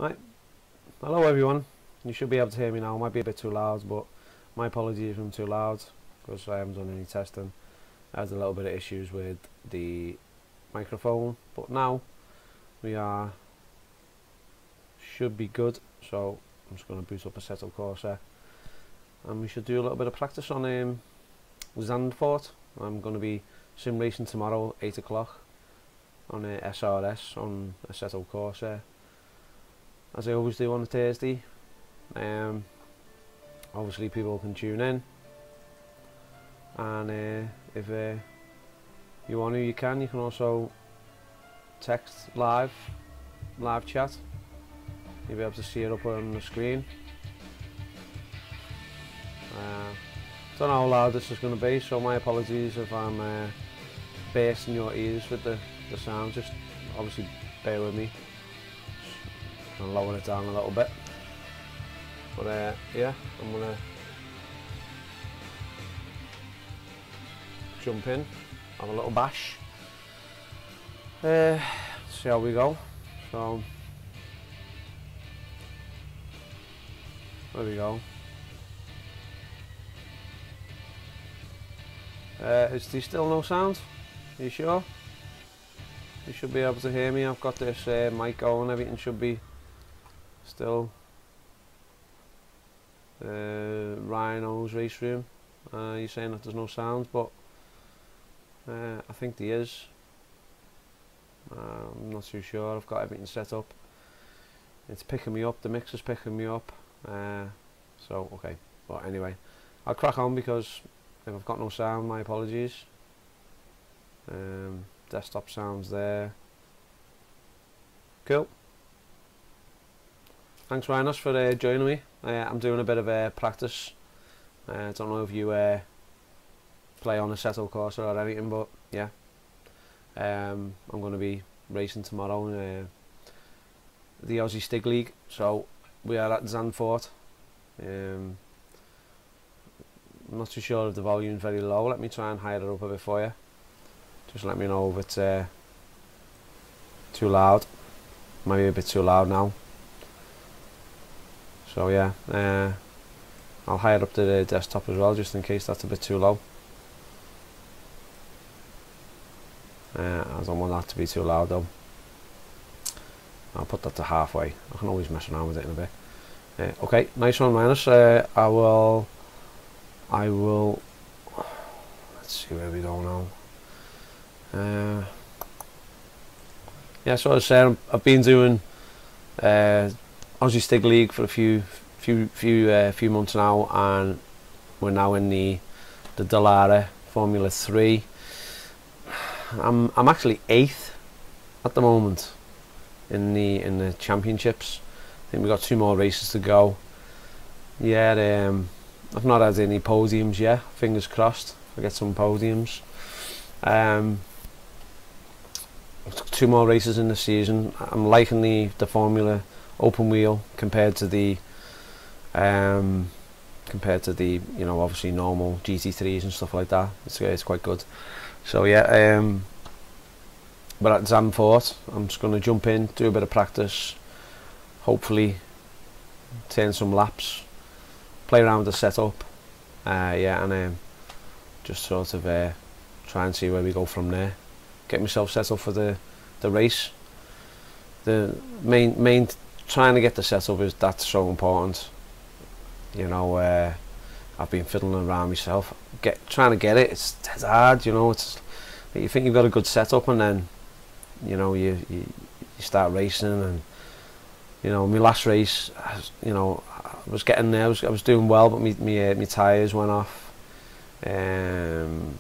Right, hello everyone. You should be able to hear me now. It might be a bit too loud, but my apologies if I'm too loud because I haven't done any testing. I had a little bit of issues with the microphone, but now we should be good. So I'm just going to boot up assettocorsa, and we should do a little bit of practice on Zandvoort. I'm going to be sim racing tomorrow, 8 o'clock on SRS on assettocorsa, as I always do on a Thursday. Obviously people can tune in, and if you want to, you can also text live chat. You'll be able to see it up on the screen. Don't know how loud this is going to be, so my apologies if I'm bursting your ears with the sound. Just obviously bear with me. And lower it down a little bit, but yeah, I'm gonna jump in, have a little bash, see how we go. So there we go. Is there still no sound? Are you sure? You should be able to hear me. I've got this mic going, everything should be still. Rhino's race room. You're saying that there's no sound, but I think there is. I'm not too sure. I've got everything set up. It's picking me up. The mix is picking me up. So okay. But anyway, I'll crack on because if I've got no sound, my apologies. Desktop sounds there. Cool. Thanks Rhinos for joining me. I'm doing a bit of practice. I don't know if you play on assettocorsa or anything, but yeah. I'm going to be racing tomorrow in the Aussie Stig League. So we are at Zandvoort. I'm not too sure if the volume's very low. Let me try and higher it up a bit for you. Just let me know if it's too loud. Maybe a bit too loud now. So yeah, I'll hire up the desktop as well, just in case that's a bit too low. I don't want that to be too loud though. I'll put that to halfway. I can always mess around with it in a bit. Okay, nice one, Minus. I will. Let's see where we go now. Yeah, so as I said, I've been doing Aussie Stig League for a few months now, and we're now in the Dallara Formula 3. I'm actually 8th at the moment in the championships. I think we've got 2 more races to go. Yeah, I've not had any podiums yet. Fingers crossed I get some podiums. 2 more races in the season. I'm liking the Formula open wheel compared to the you know, obviously normal GT3s and stuff like that. It's quite good. So yeah, but at Zandvoort I'm just going to jump in, do a bit of practice, hopefully turn some laps, play around with the setup, yeah, and just sort of try and see where we go from there. Get myself set up for the race. The main trying to get the setup that's so important. You know, I've been fiddling around myself, trying to get it. It's hard, you know. It's you think you've got a good setup, and then you know you start racing, and you know, my last race, you know, I was getting there. I was doing well, but my tyres went off, and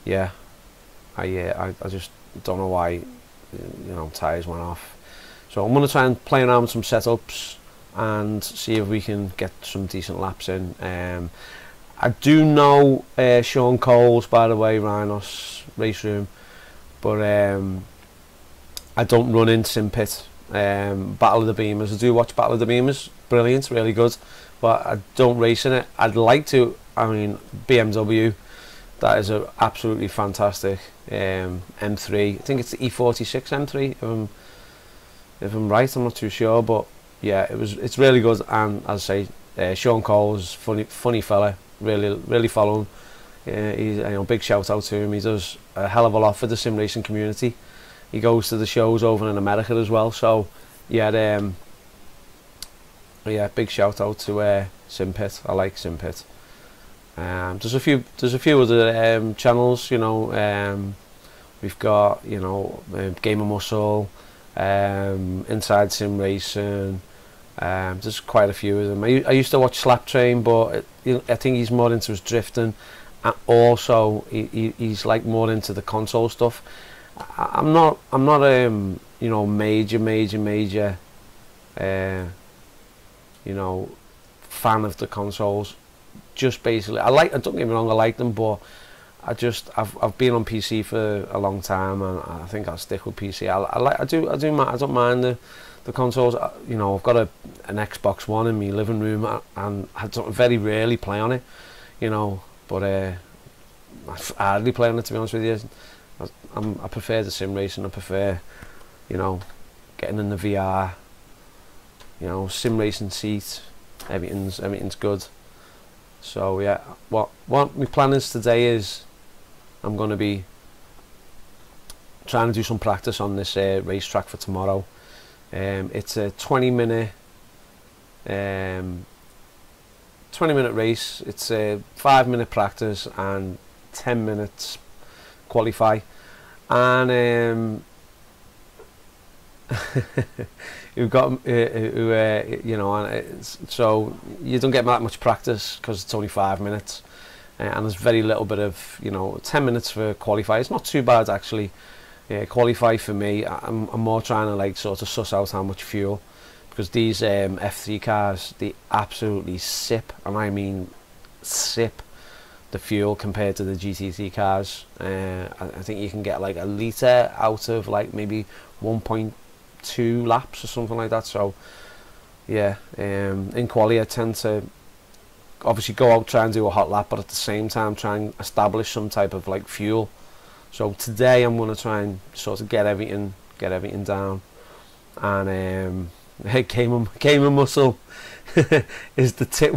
yeah, I just don't know why, you know, tyres went off. So I'm going to try and play around with some setups and see if we can get some decent laps in. I do know Sean Cole's, by the way, Rhinos race room, but I don't run in Simpit. Battle of the Beamers, I do watch Battle of the Beamers, brilliant, really good, but I don't race in it. I'd like to. I mean, BMW, that is a absolutely fantastic M3. I think it's the E46 M3, if I'm right. I'm not too sure, but yeah, it's really good. And as I say, Sean Cole's funny fella. Really follow him. He's, you know, big shout out to him. He does a hell of a lot for the sim racing community. He goes to the shows over in America as well. So yeah, yeah, big shout out to Simpit. I like Simpit. There's a few other channels. You know, we've got, you know, Game of Muscle, Inside Sim Racing. There's quite a few of them. I used to watch Slap Train, but you know, I think he's more into his drifting, and also he's like more into the console stuff. I'm not you know, major you know, fan of the consoles. Just basically, don't get me wrong, I like them, but I've been on PC for a long time, and I think I'll stick with PC. I don't mind the consoles. You know, I've got an Xbox One in my living room, and I don't very rarely play on it. You know, but I hardly play on it, to be honest with you. I prefer the sim racing. I prefer, you know, getting in the VR. You know, sim racing seat. Everything's good. So yeah, what my plan is today is I'm going to be trying to do some practice on this racetrack for tomorrow. It's a 20-minute race. It's a 5-minute practice and 10 minutes qualify. And you've got you know, and so you don't get that much practice because it's only 5 minutes, and there's very little bit of, you know, 10 minutes for qualify. It's not too bad actually. Qualify for me, I'm more trying to like sort of suss out how much fuel, because these F3 cars, they absolutely sip, and I mean sip, the fuel compared to the GT3 cars. I think you can get like a litre out of like maybe 1.2 laps or something like that. So yeah, in quali I tend to obviously go out, try and do a hot lap, but at the same time try and establish some type of like fuel. So today I'm going to try and sort of get everything down. And Game of Muscle is the tip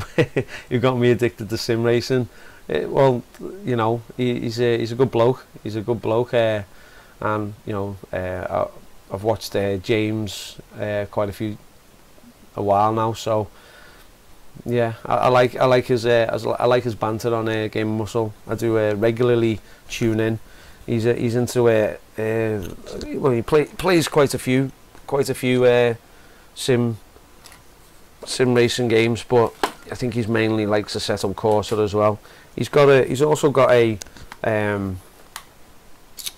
who got me addicted to sim racing. Well, you know, he's a good bloke. He's a good bloke, and you know, I've watched James quite a while now. So yeah, I like his banter on Game of Muscle. I do regularly tune in. He's into well, he plays quite a few sim racing games, but I think he's mainly likes assettocorsa as well. He's also got a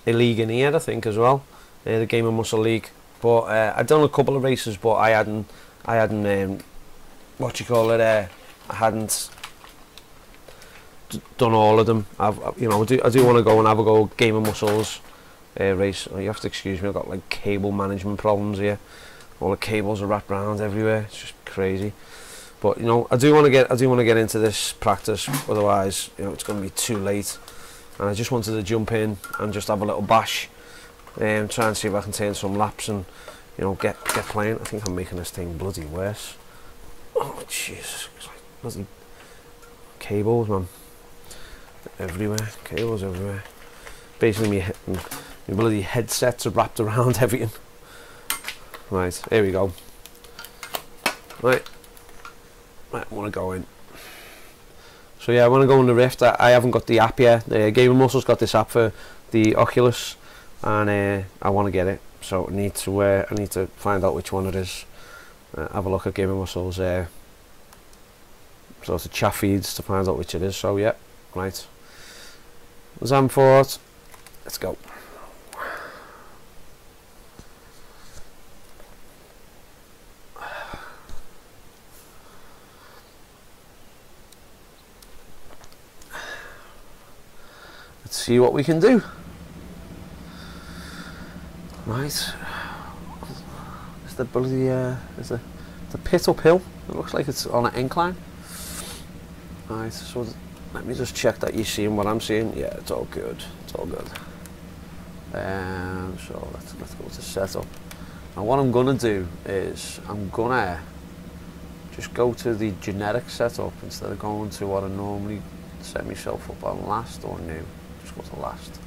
league in here, I think, as well, the Game of Muscle League. But I've done a couple of races, but I hadn't what you call it, I hadn't done all of them. You know, I do want to go and have a go Game of Muscles race. Oh, you have to excuse me, I've got like cable management problems here. All the cables are wrapped around everywhere. It's just crazy. But you know, I do want to get into this practice. Otherwise, you know, it's going to be too late. And I just wanted to jump in and just have a little bash, and try and see if I can turn some laps and, you know, get playing. I think I'm making this thing bloody worse. Oh Jesus! Bloody cables, man. Everywhere, cables everywhere. Basically, my bloody headsets are wrapped around everything. Right, here we go. Right, I want to go in. So yeah, I want to go on the Rift. I haven't got the app yet. Game of Muscle's got this app for the Oculus, and I want to get it. So I need to find out which one it is. Have a look at Game of Muscle's sort of chat feeds to find out which it is. So yeah, right. Zandvoort, let's go. Let's see what we can do. Right. Is the bloody is the pit uphill? It looks like it's on an incline. Right, so let me just check that you're seeing what I'm seeing. Yeah, it's all good. It's all good. So let's go to setup. And what I'm gonna do is I'm gonna just go to the generic setup instead of going to what I normally set myself up on, last or new. Just go to last.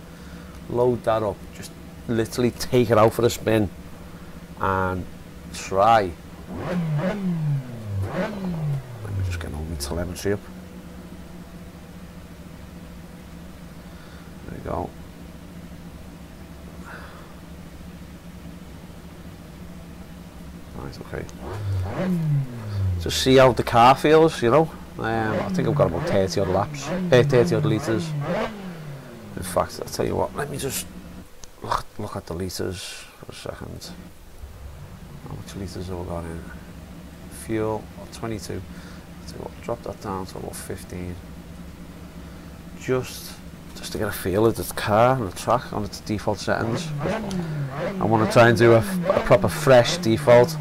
Load that up, just literally take it out for a spin and try. Let me just get all my telemetry up. There we go. Right, okay. Just see how the car feels, you know. I think I've got about 30 odd laps, 30 odd litres. In fact, I'll tell you what, let me just look at the litres for a second. How much litres have we got in? Fuel, 22. I'll tell you what, drop that down to about 15. Just to get a feel of the car and the track on its default settings. I want to try and do a proper fresh default.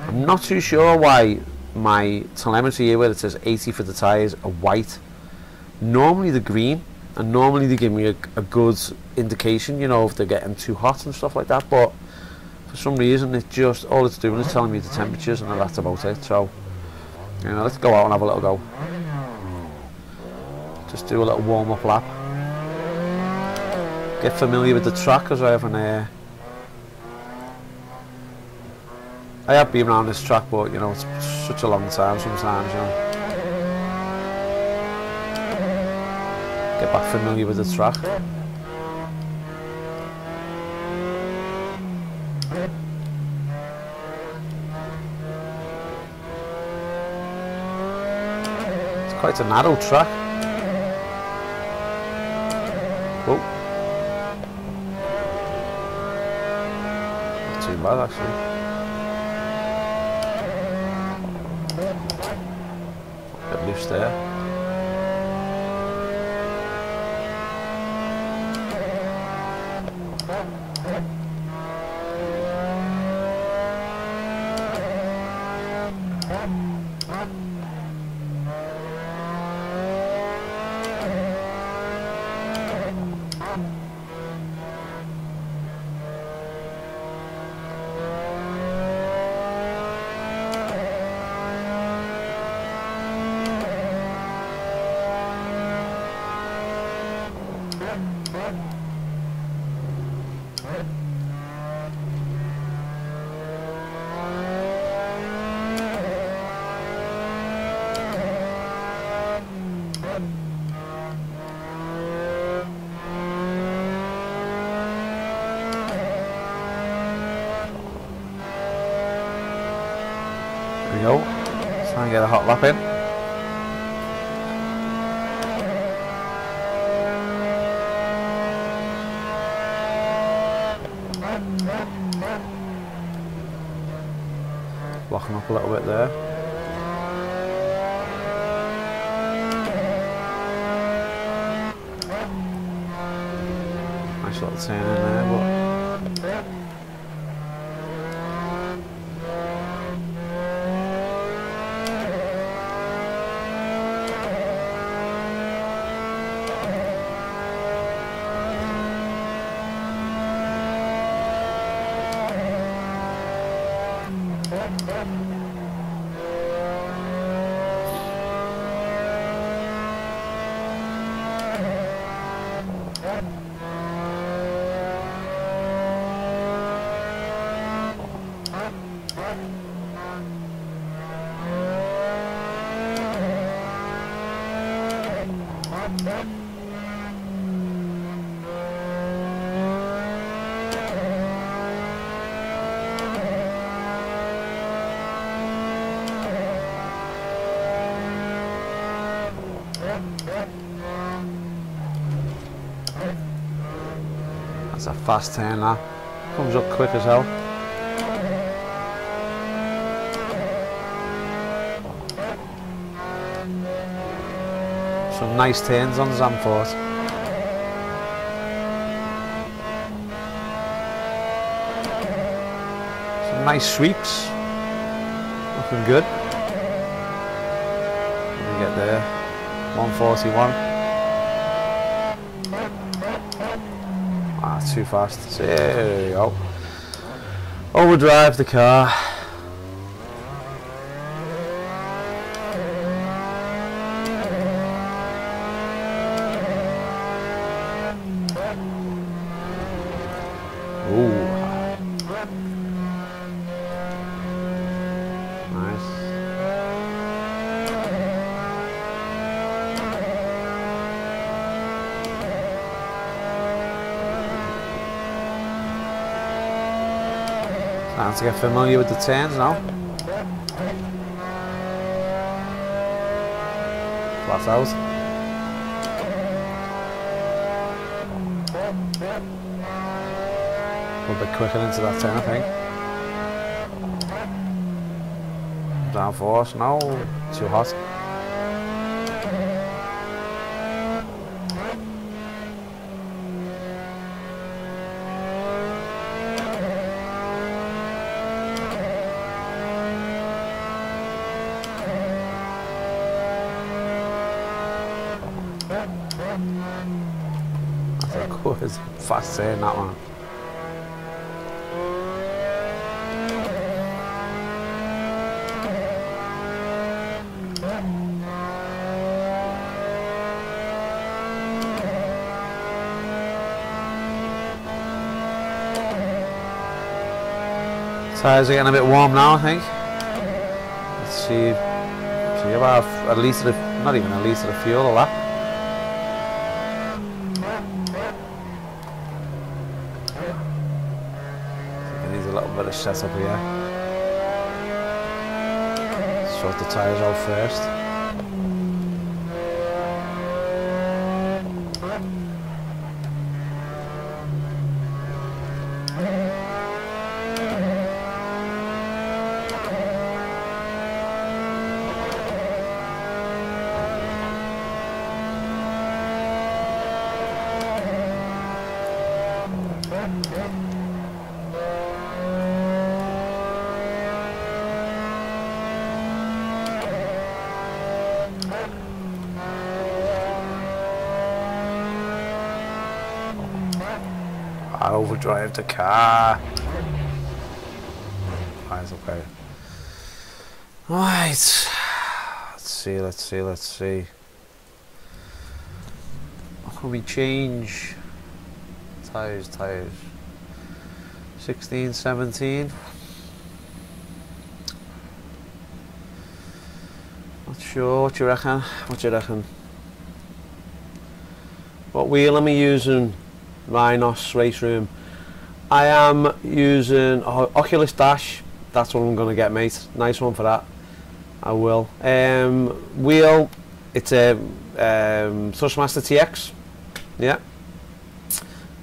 I'm not too sure why my telemetry here, where it says 80 for the tyres, are white. Normally they're green, and normally they give me a good indication, you know, if they're getting too hot and stuff like that, but for some reason it just, all it's doing is telling me the temperatures, and that's about it. So, you know, let's go out and have a little go. Just do a little warm-up lap. Get familiar with the track, because I have been around this track, but you know, it's such a long time sometimes, you know. Get back familiar with the track. It's quite a narrow track. Oh. Not too bad actually. Bit loose there. There we go. Try and get a hot lap in. Blocking up a little bit there. Nice little turn in there, but that's a fast turn that. Comes up quick as hell. Some nice turns on Zandvoort. Some nice sweeps. Looking good. Let me get there. 141. Too fast. There we go. Overdrive the car. Ooh. Nice. Time to get familiar with the turns now. Flat out. A little bit quicker into that turn, I think. Downforce, no, too hot. That's a good, fast turn, that one. Tyres are getting a bit warm now, I think. Let's see about a litre of, not even a litre of fuel a lap. It needs a little bit of setup here. Sort the tyres out first. I overdrive the car. Right, okay. Right. Let's see. How can we change? Tyres. 16, 17. Not sure, what do you reckon? What wheel am I using? Rhinos Race Room. I am using Oculus Dash. That's what I'm going to get, mate. Nice one for that. I will. Wheel. It's a Thrustmaster TX. Yeah.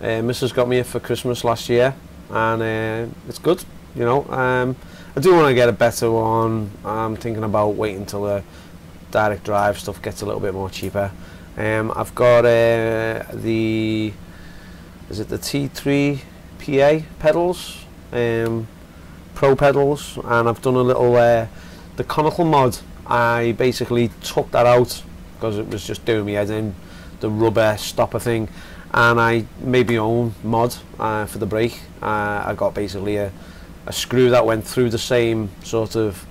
Mrs. got me it for Christmas last year, and it's good. You know. I do want to get a better one. I'm thinking about waiting until the direct drive stuff gets a little bit more cheaper. I've got is it the T3 PA pedals, Pro pedals, and I've done a little the conical mod. I basically took that out because it was just doing me head in, the rubber stopper thing, and I made my own mod for the brake. I got basically a screw that went through the same sort of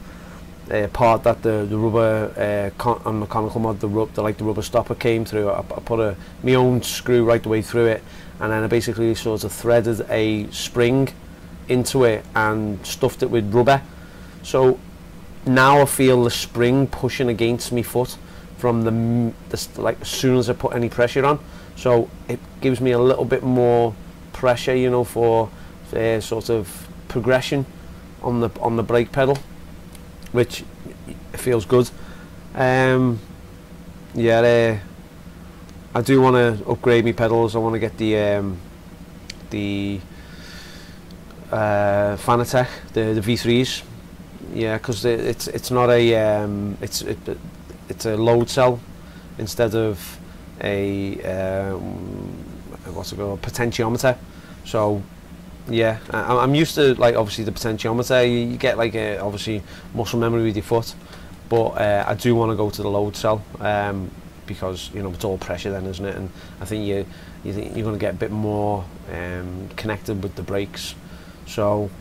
part that the rubber on the conical mod, the rubber stopper came through. I put my own screw right the way through it, and then I basically sort of threaded a spring into it and stuffed it with rubber. So now I feel the spring pushing against my foot from like as soon as I put any pressure on. So it gives me a little bit more pressure, you know, for sort of progression on the brake pedal, which feels good. Yeah, I do want to upgrade my pedals. I want to get the Fanatec, the V3s. Yeah, because it's not a it's a load cell instead of a what's it called, potentiometer. So yeah, I'm used to, like, obviously the potentiometer. You get like obviously muscle memory with your foot, but I do want to go to the load cell because, you know, it's all pressure then, isn't it? And I think you think you're going to get a bit more connected with the brakes. So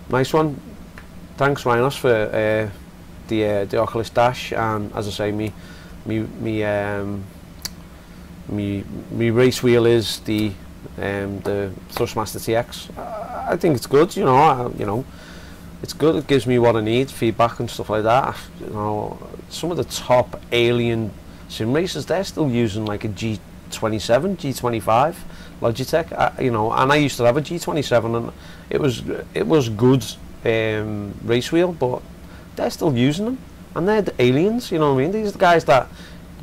Nice one. Thanks, Rhinos, for the Oculus Dash, and as I say, me race wheel is the Thrustmaster TX. I think it's good, you know, it's good. It gives me what I need, feedback and stuff like that. You know, some of the top alien sim racers, they're still using like a G27, G25 Logitech. You know, and I used to have a G27, and it was good race wheel, but they're still using them, and they're the aliens. You know what I mean? These are the guys that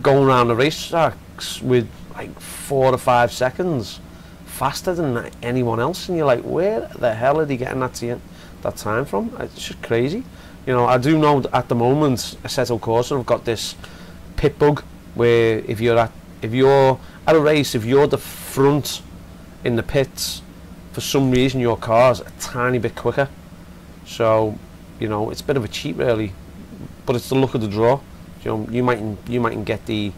go around the racetracks with like 4 to 5 seconds faster than anyone else, and you're like, where the hell are they getting that time from? It's just crazy. You know, I do know that at the moment assettocorsa have got this pit bug where if you're at a race, if you're the front in the pits, for some reason your car's a tiny bit quicker. So, you know, it's a bit of a cheat really, but it's the luck of the draw. You know, you mightn't get the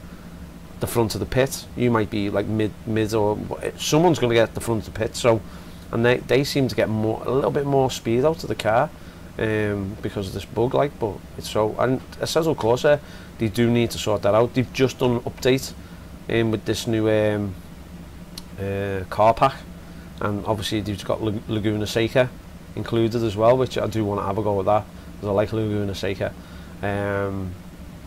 front of the pit. You might be like mid, or someone's going to get the front of the pit. So, and they seem to get a little bit more speed out of the car because of this bug. Like, but it's so. And assettocorsa, they do need to sort that out. They've just done an update with this new car pack, and obviously they've got Laguna Seca included as well, which I do want to have a go with that, because I like Laguna Seca.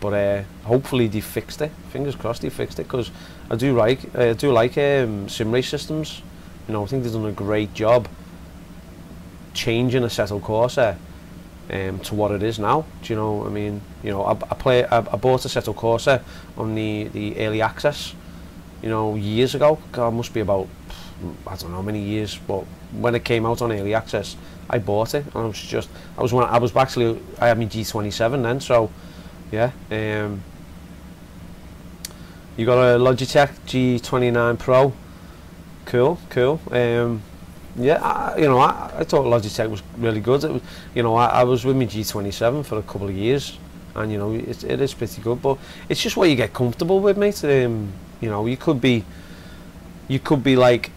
But hopefully they fixed it. Fingers crossed they fixed it, because I do like sim race systems. You know, I think they've done a great job changing assettocorsa to what it is now. Do you know? I mean, you know, I bought assettocorsa on the early access, you know, years ago. God, it must be about, I don't know how many years, but when it came out on early access, I bought it, and I had my G27 then, so yeah. You got a Logitech G29 Pro. Cool. Yeah, you know, I thought Logitech was really good. It was, you know, I was with my G27 for a couple of years, and you know, it is pretty good, but it's just what you get comfortable with, mate. You know, you could be like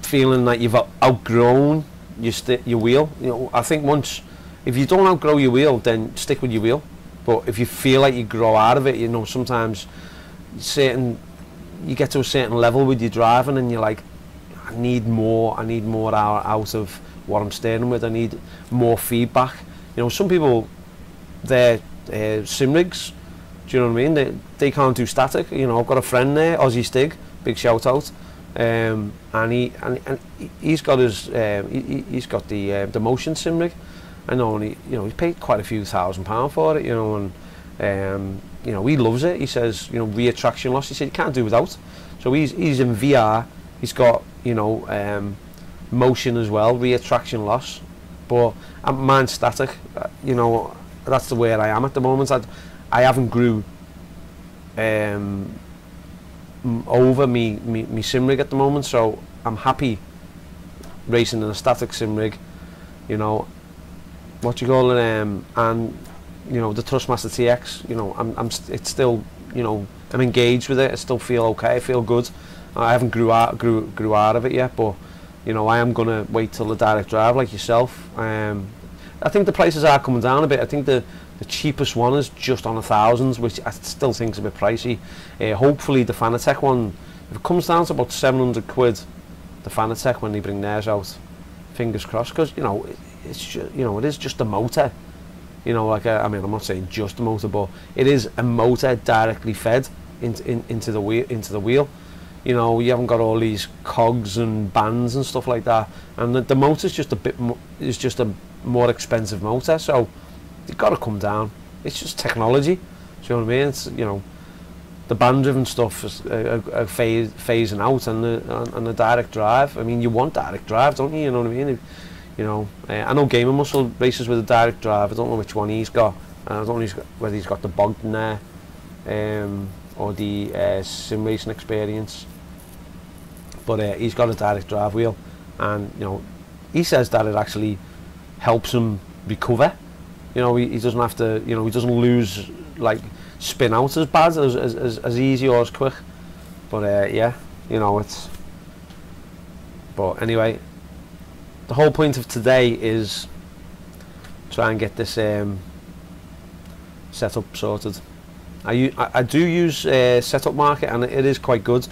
feeling like you've outgrown your wheel. You know, I think once, if you don't outgrow your wheel, then stick with your wheel. But if you feel like you grow out of it, you know, sometimes you get to a certain level with your driving, and you're like, I need more out of what I'm steering with. I need more feedback. You know, some people, they're sim rigs. Do you know what I mean? They can't do static. You know, I've got a friend there, Aussie Stig, big shout out. And he's got his he's got the motion sim rig. I know, and he paid quite a few £1,000 for it, you know, and you know, he loves it. He says, you know, rear traction loss, he said you can't do without. So he's in VR. He's got, you know, motion as well, rear traction loss, but mine's static. You know, that's the way I am at the moment. I haven't grew over me sim rig at the moment, so I'm happy racing in a static sim rig, you know, what you call it, and you know, the Thrustmaster TX, you know, it's still, you know, I'm engaged with it. I still feel okay, I feel good. I haven't grew out of it yet, but you know, I am gonna wait till the direct drive like yourself. I think the prices are coming down a bit. I think the cheapest one is just on £1,000, which I still think is a bit pricey. Hopefully the Fanatec one, if it comes down to about 700 quid, the Fanatec, when they bring theirs out, fingers crossed, because you know, it's just, you know, it is just a motor. You know, like I mean, I'm not saying just a motor, but it is a motor directly fed into the wheel. You know, you haven't got all these cogs and bands and stuff like that, and the motor's just a more expensive motor, so you've got to come down. It's just technology. Do you know what I mean? It's, you know, the band-driven stuff is phasing out, and the direct drive. I mean, you want direct drive, don't you? You know what I mean? You know, I know Gamer Muscle races with a direct drive. I don't know which one he's got. I don't know whether he's got the Bogdan there, or the sim racing experience. But he's got a direct drive wheel, and you know, he says that it actually helps him recover. You know, he doesn't have to. You know, he doesn't lose, like, spin out as bad, as easy or as quick. But yeah, you know, it's. But anyway, the whole point of today is try and get this setup sorted. I do use Setup Market, and it is quite good,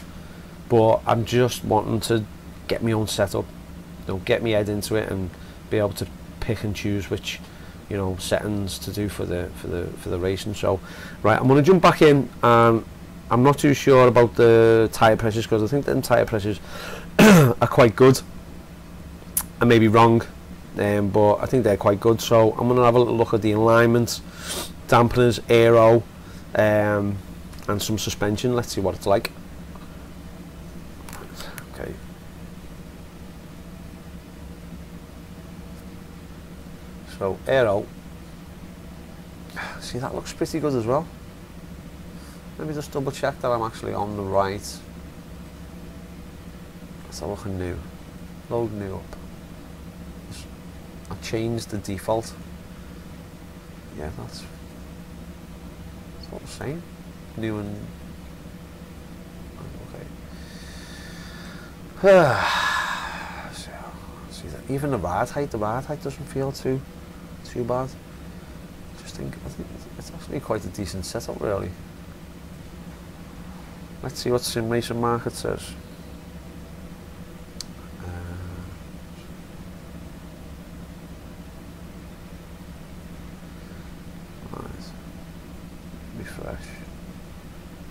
but I'm just wanting to get my own setup, you know, get my head into it and be able to pick and choose which, you know, settings to do for the racing. So right, I'm going to jump back in, and I'm not too sure about the tyre pressures, because I think the tyre pressures are quite good. I may be wrong, but I think they're quite good. So I'm going to have a little look at the alignment, dampeners, aero, and some suspension. Let's see what it's like. Okay. So aero, see, that looks pretty good as well. Let me just double check that I'm actually on the right. Let's have a look at new. Load new up. I changed the default. Yeah, that's what I'm saying. New and okay. So, see that even the ride height doesn't feel too bad. I think it's actually quite a decent setup, really. Let's see what simracing market says. Refresh.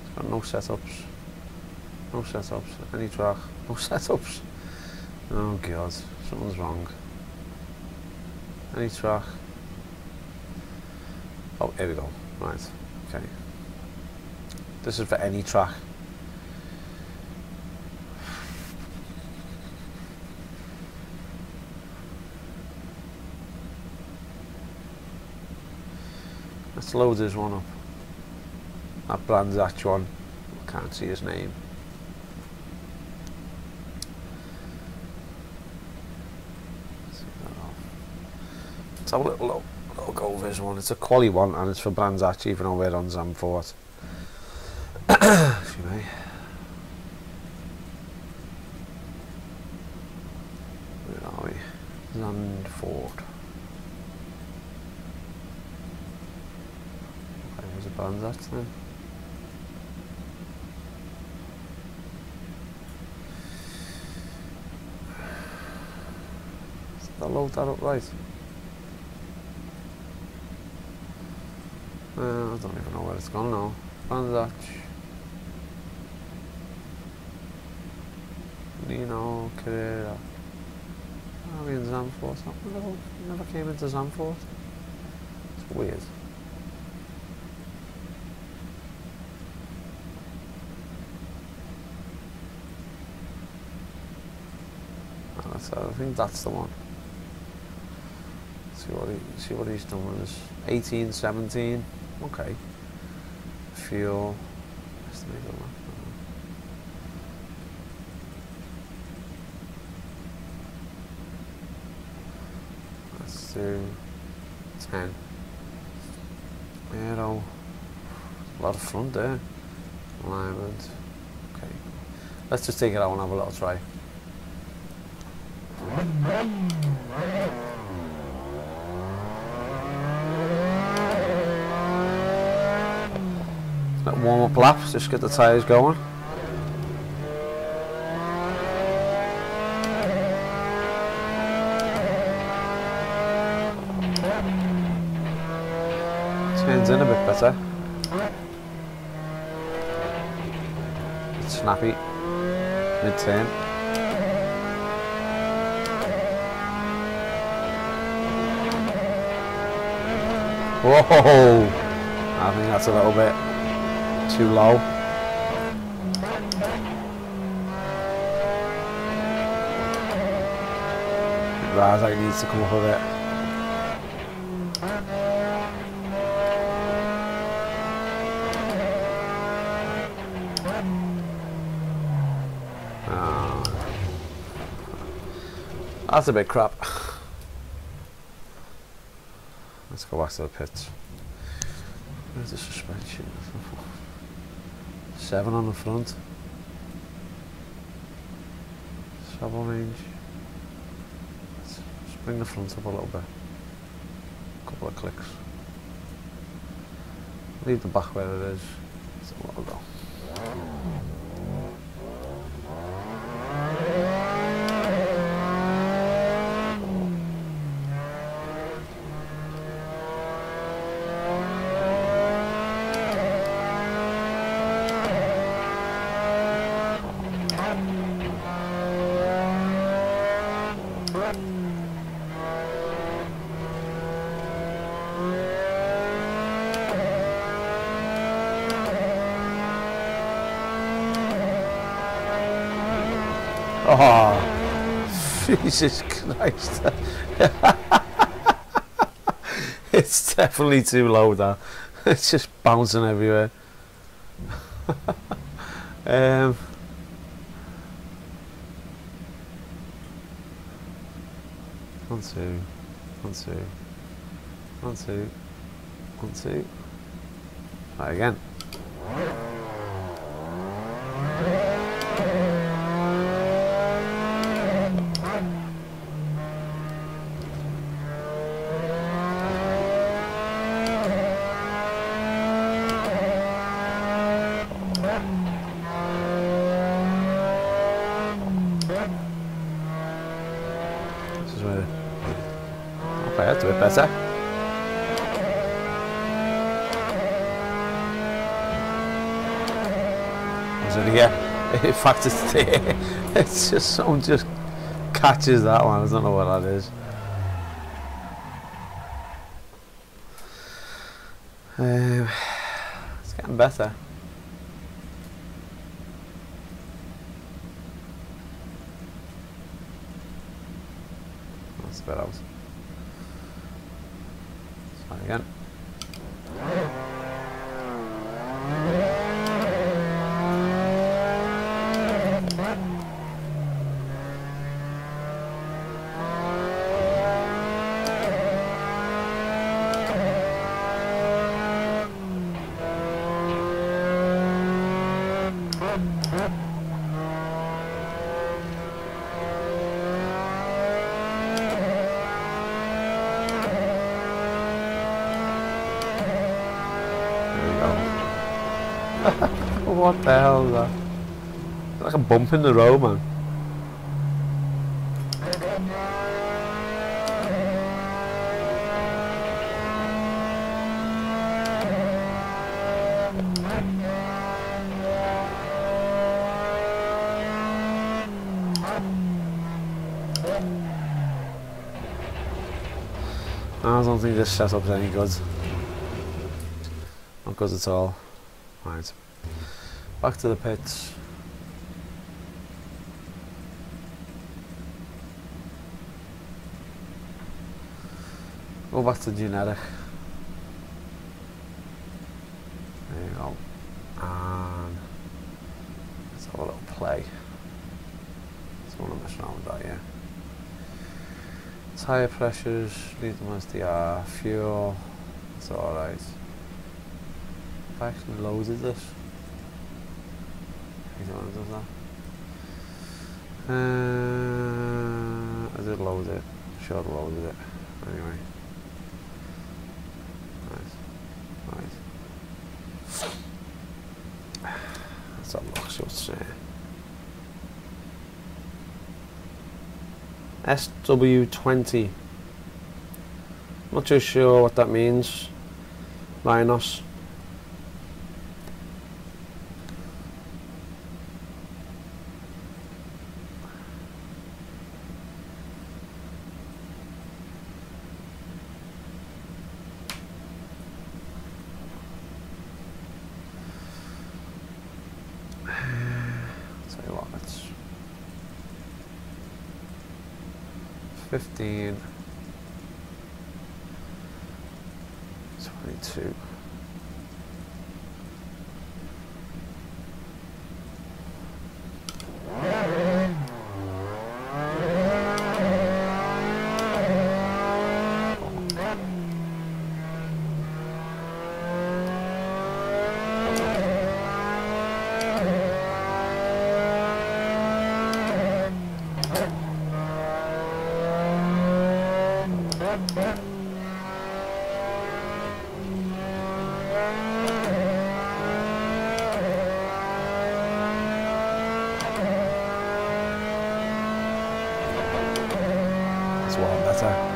It's got no setups. No setups. Any track. No setups. Oh god, something's wrong. Any track. Oh, here we go. Right. Okay. This is for any track. Let's load this one up. That Brands Hatch one. I can't see his name. Let's have a little go over this one. It's a quali one, and it's for Brands Hatch, even though we're on Zandvoort. Excuse me. Where are we? Zandvoort. Okay, where's the Brands Hatch then? I'll load that up right. I don't even know where it's gone now. Brands Hatch. Nino, Carrera. Are we in Zandvoort? Never came into Zandvoort. It's weird. I think that's the one. See what he's done with this. 18, 17. Okay. Fuel. Let's do 10. Aero. A lot of front there. Alignment. Okay. Let's just take it out and have a little try. Warm up laps, just get the tyres going. Turns in a bit better. It's snappy. Mid-turn. Whoa! I think that's a little bit too low. Razak needs to come up a bit. That's a bit crap. Let's go back to the pits. Where's the suspension? 7 on the front. Travel range. Bring the front up a little bit. A couple of clicks. Leave the back where it is. So we'll go. Oh, Jesus Christ. It's definitely too low, that. It's just bouncing everywhere. 1, 2, 1, 2, 1, 2, 1, 2. Try again. Okay, that's a bit better. Yeah, in fact it's there. It's just someone just catches that one. I don't know what that is. It's getting better. That's a bit out. Try again. What the hell is that? It's like a bump in the road, man. I don't think this setup's any good. Not good at all. Right. Back to the pits. Go back to generic. There you go. And let's have a little play. Just want to mess around with that, yeah. Tire pressures, leave them as they are. Fuel, it's alright. I actually loaded this. I don't know does that. I did load it. Sure I loaded it. Anyway. Right. Let's have a look, see what's there. SW20. Not too sure what that means. Linus. Tell you what, it's 15, 22. That's well better.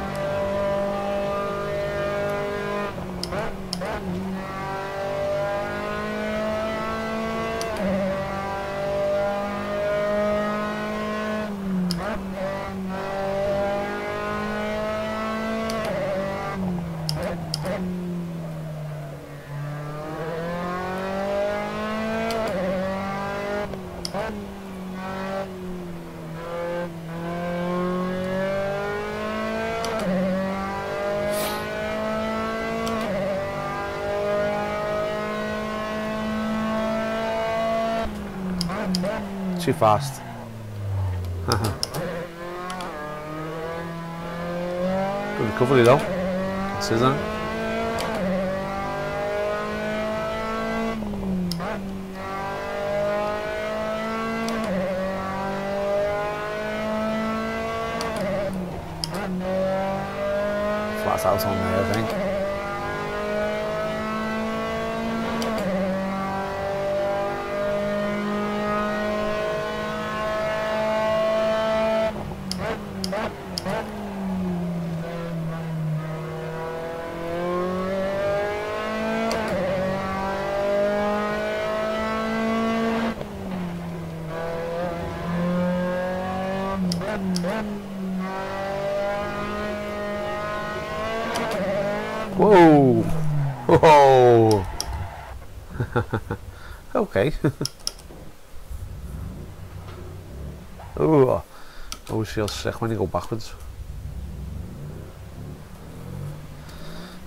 Too fast. Good recovery though, considering. Flat out on there, I think. Whoa! Whoa! Okay. Oh, always feels sick when you go backwards.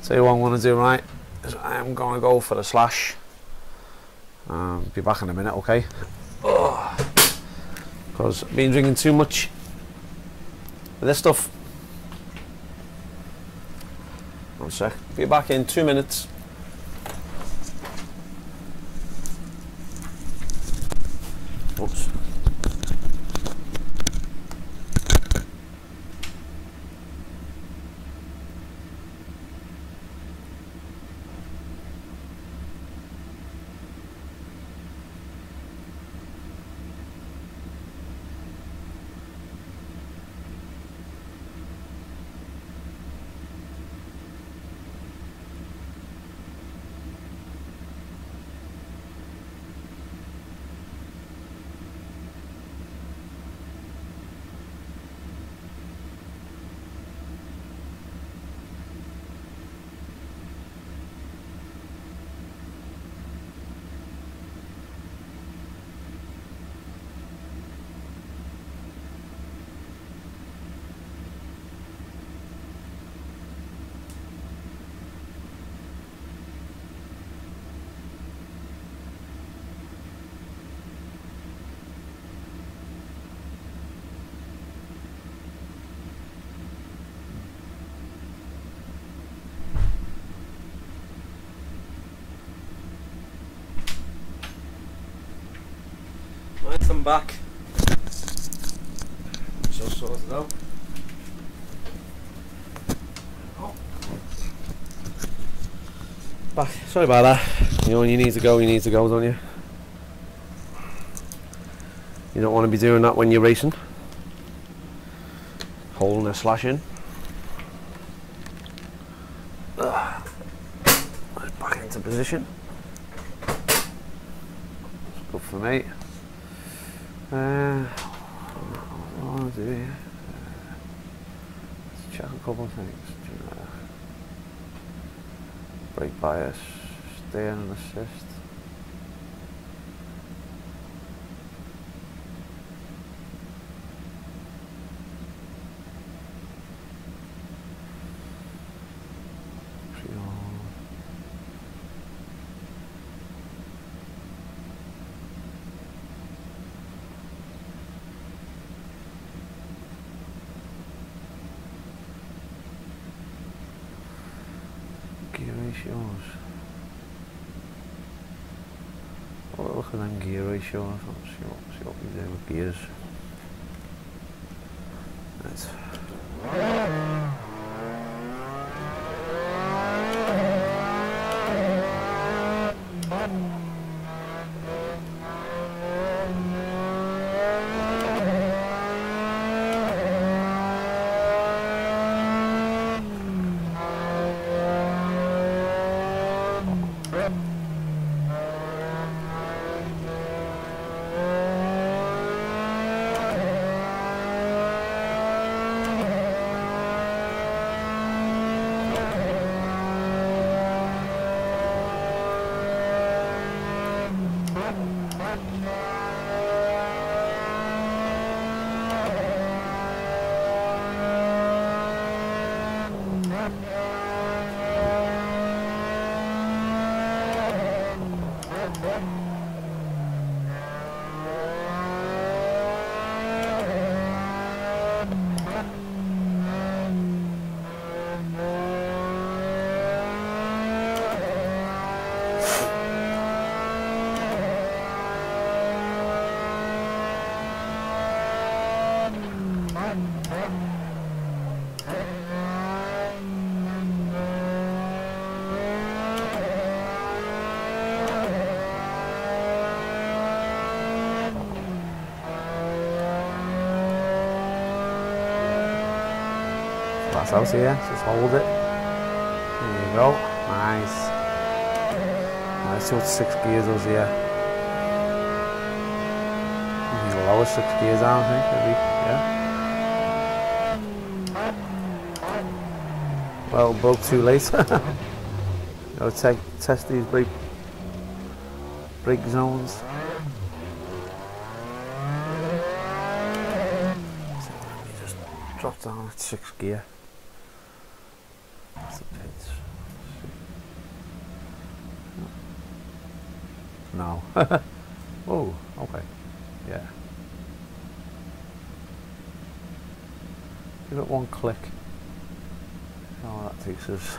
Tell you what I'm going to do, right, is I am going to go for a slash. Be back in a minute, okay? Because I've been drinking too much of this stuff. One sec. Be back in 2 minutes. Oops. Right, I'm back. So sorted out. Oh. Back. Sorry about that. You know when you need to go, don't you? You don't want to be doing that when you're racing. Holding a slash in. Back into position. That's good for me. What do I want to do here? Let's check a couple of things. Brake bias, steer and assist. Gear ratios. Oh, look at them gear ratios. Let's see what we do with gears. Right. That's out here, just hold it. There you go, nice. Nice, so it's 6 gears those here. The lowest 6 gears down, I think, maybe, yeah. Well, broke too late. I'll test these brake zones. Just drop down at 6 gear. That's the pitch. No. Oh, okay. Yeah. Give it one click. Oh, that takes us.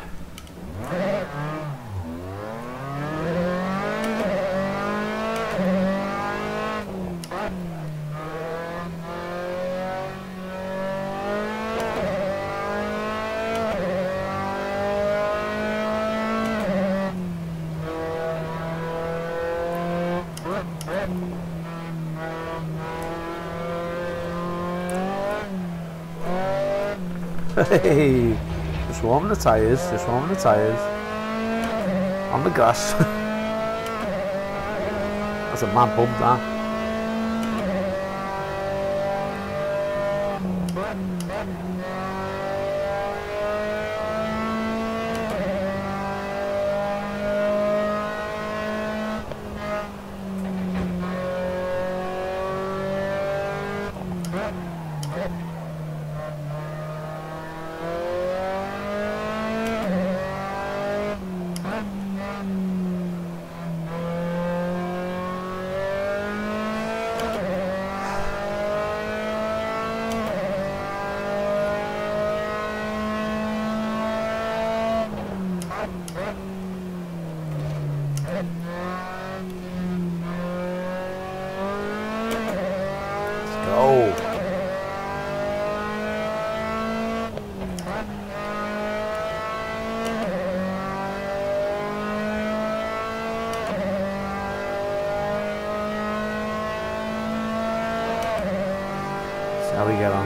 Hey, just warming the tyres, on the grass. That's a mad bump, that. How we get on?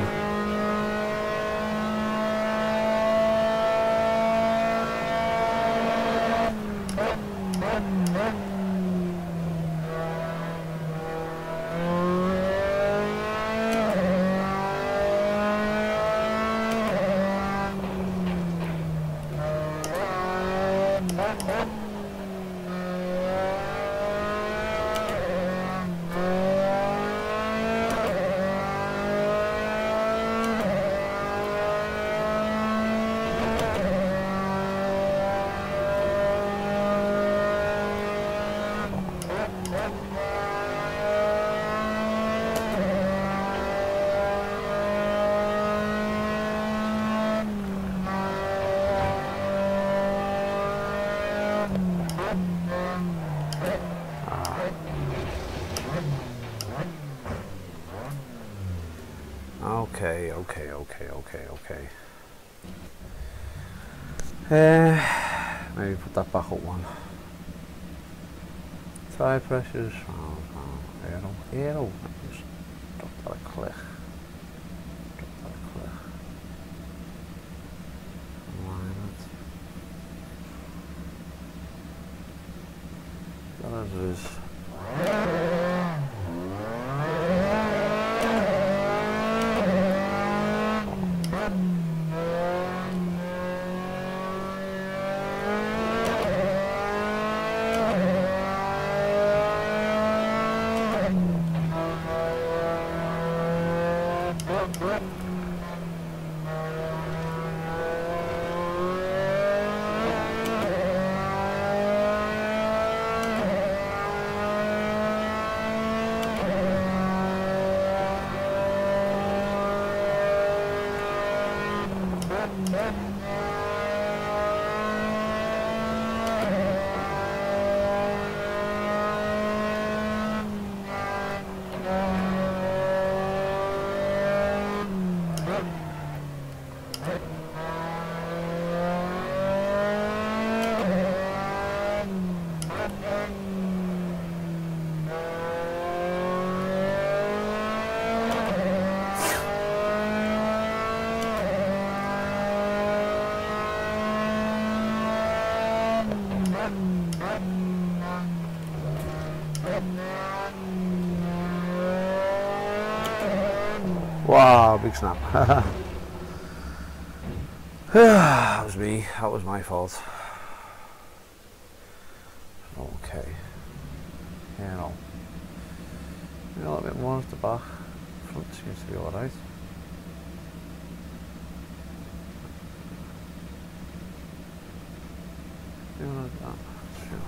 Okay. Maybe put that back up one. Tire pressures. Aero. Just drop that a click. That is. Wow, big snap. That was me, that was my fault. Okay. Yeah, no. A little bit more at the back. Front seems to be alright. Like that. Sure.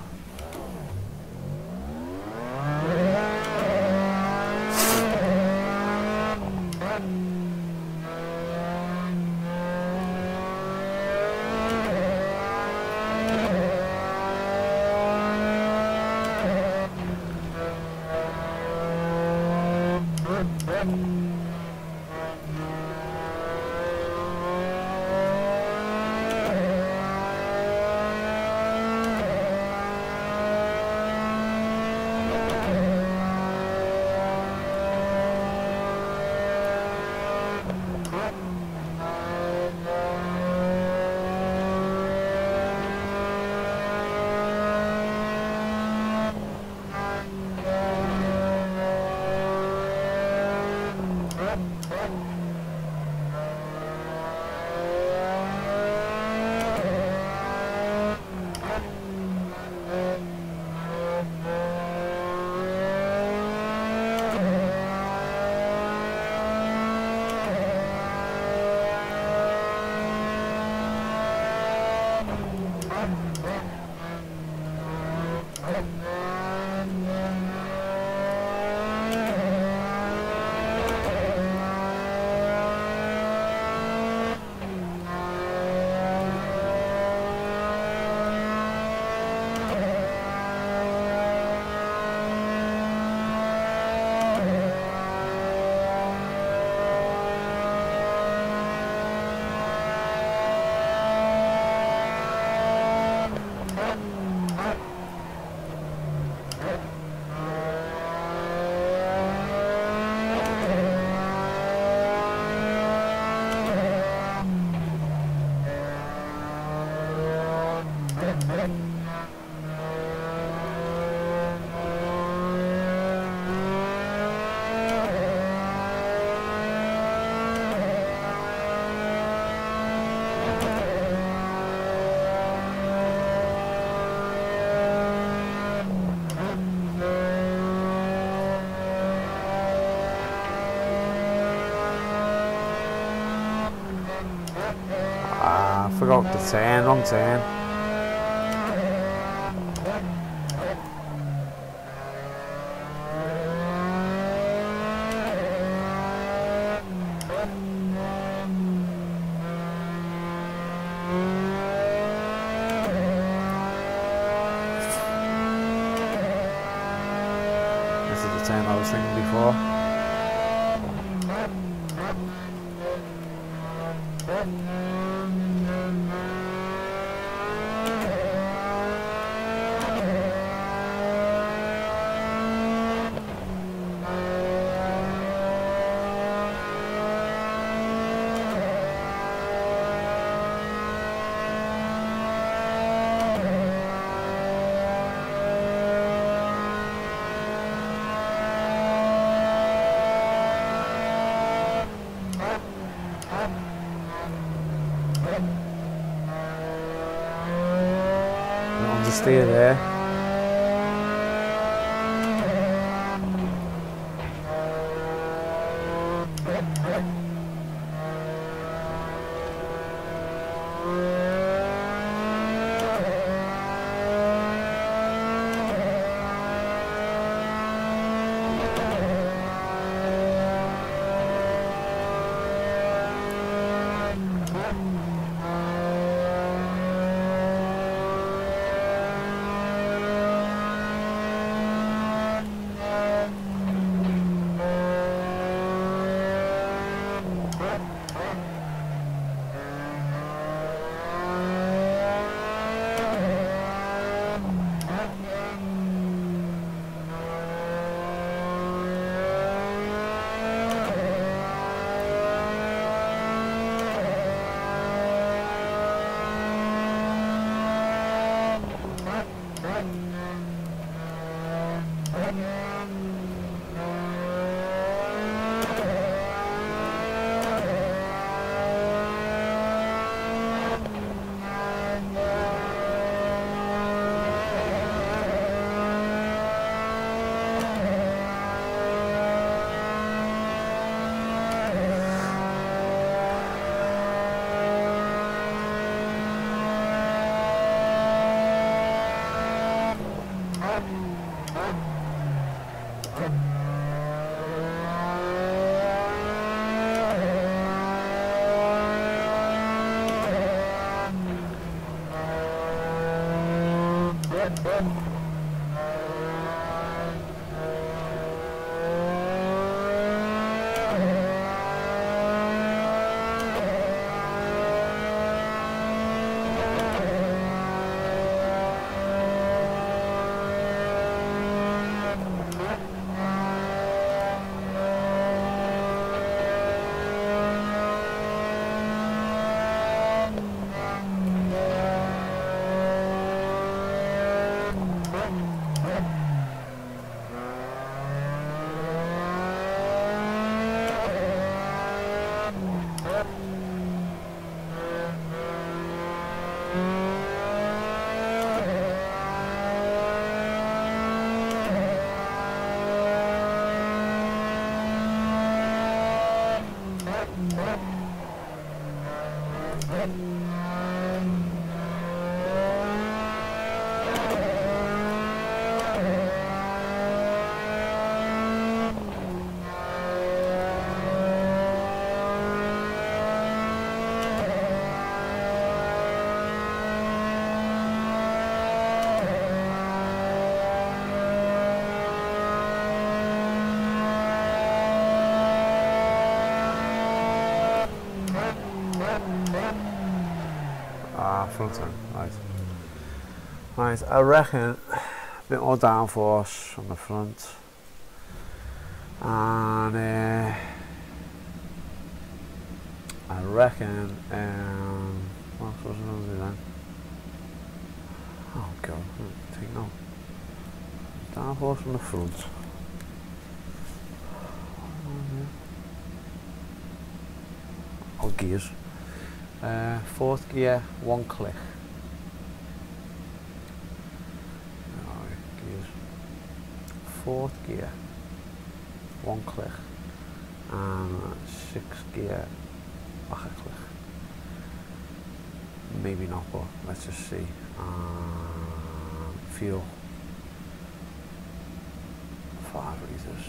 Forgot the turn, wrong turn. This is the turn I was thinking before. Stay there. Front end, right. Right, I reckon a bit more downforce on the front, and I reckon what else was I going to do then? Oh god, I think no. Downforce on the front. Oh, gears. Fourth gear, one click. Gears. Fourth gear, one click. And sixth gear, back a click. Maybe not, but let's just see. Fuel. 5 litres.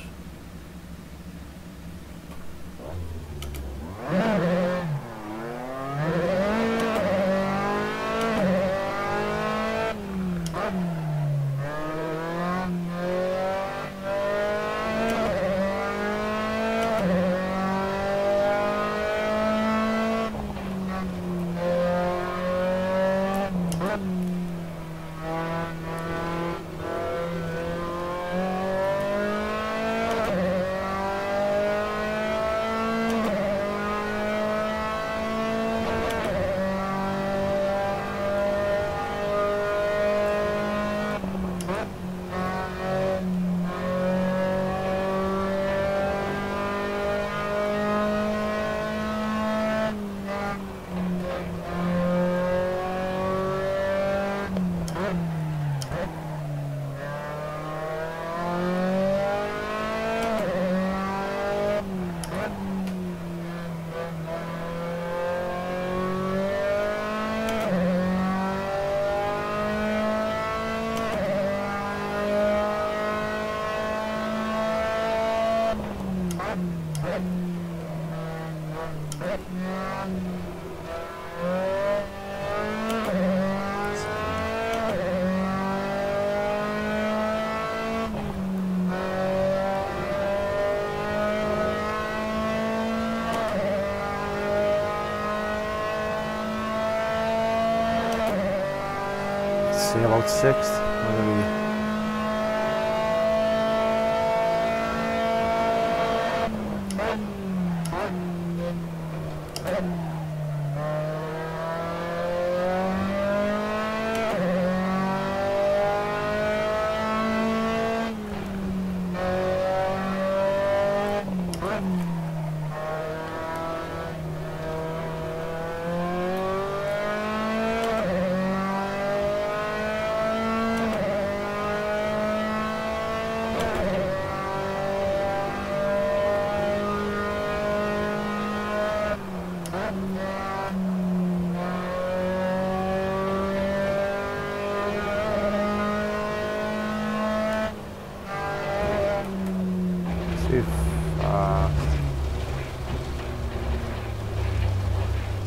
See about sixth.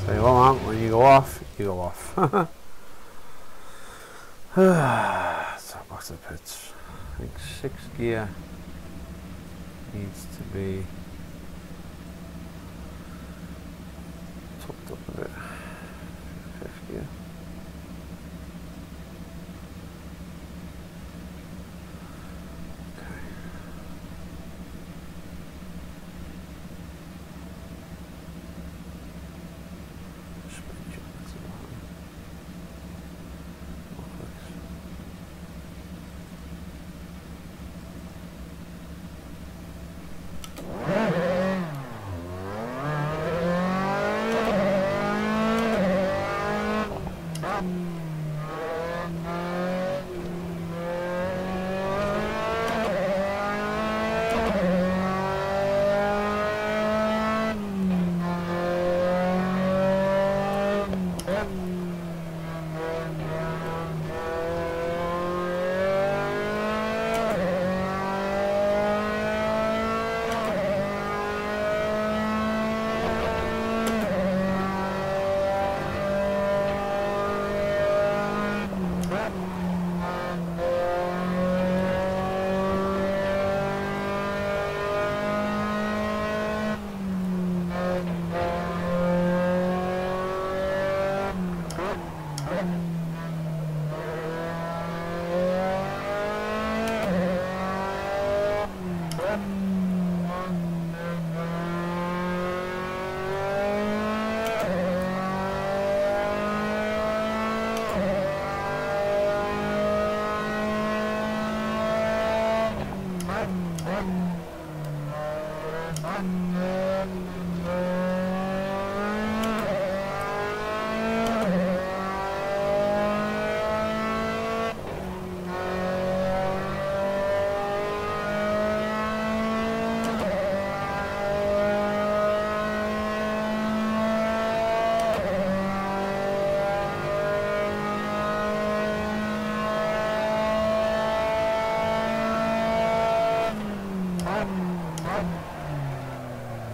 So well, man, when you go off, you go off. back to the pits. I think 6th gear needs to be tucked up a bit. 5th gear.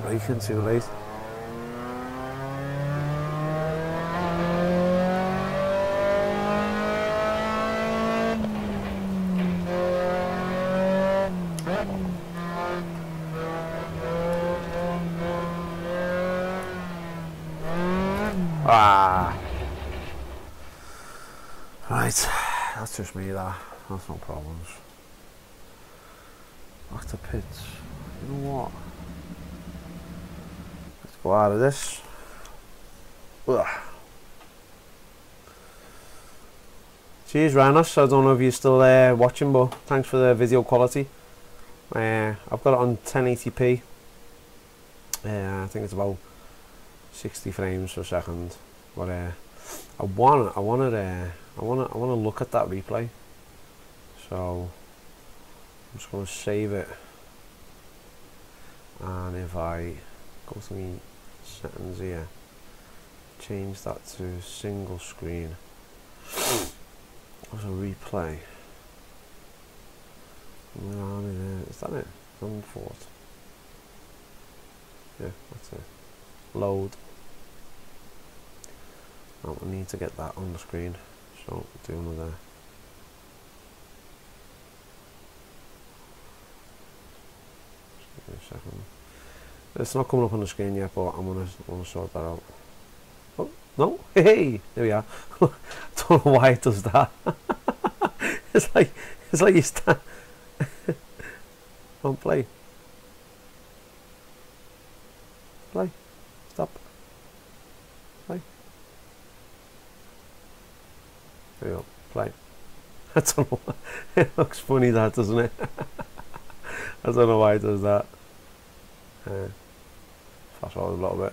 Racing simulate. Right, that's just me that. That's no problems. Back to pits. You know what? Let's go out of this. Ugh. Cheers, Rhinos. I don't know if you're still watching, but thanks for the video quality. I've got it on 1080p. I think it's about 60 frames per second. But I want to look at that replay. So I'm just going to save it. And if I go to the settings here, change that to single screen. As a replay. Where are we there? Is that it? Unfort. Yeah, that's it. Load. Oh, we need to get that on the screen. So do another. Just give me a second. It's not coming up on the screen yet, but I'm gonna sort that out. Oh no! Hey, there we are. Don't know why it does that. it's like you stand. Don't play. Play. Stop. Play. There we go. Play. I don't know. It looks funny, that, doesn't it? I don't know why it does that. Fast forward a little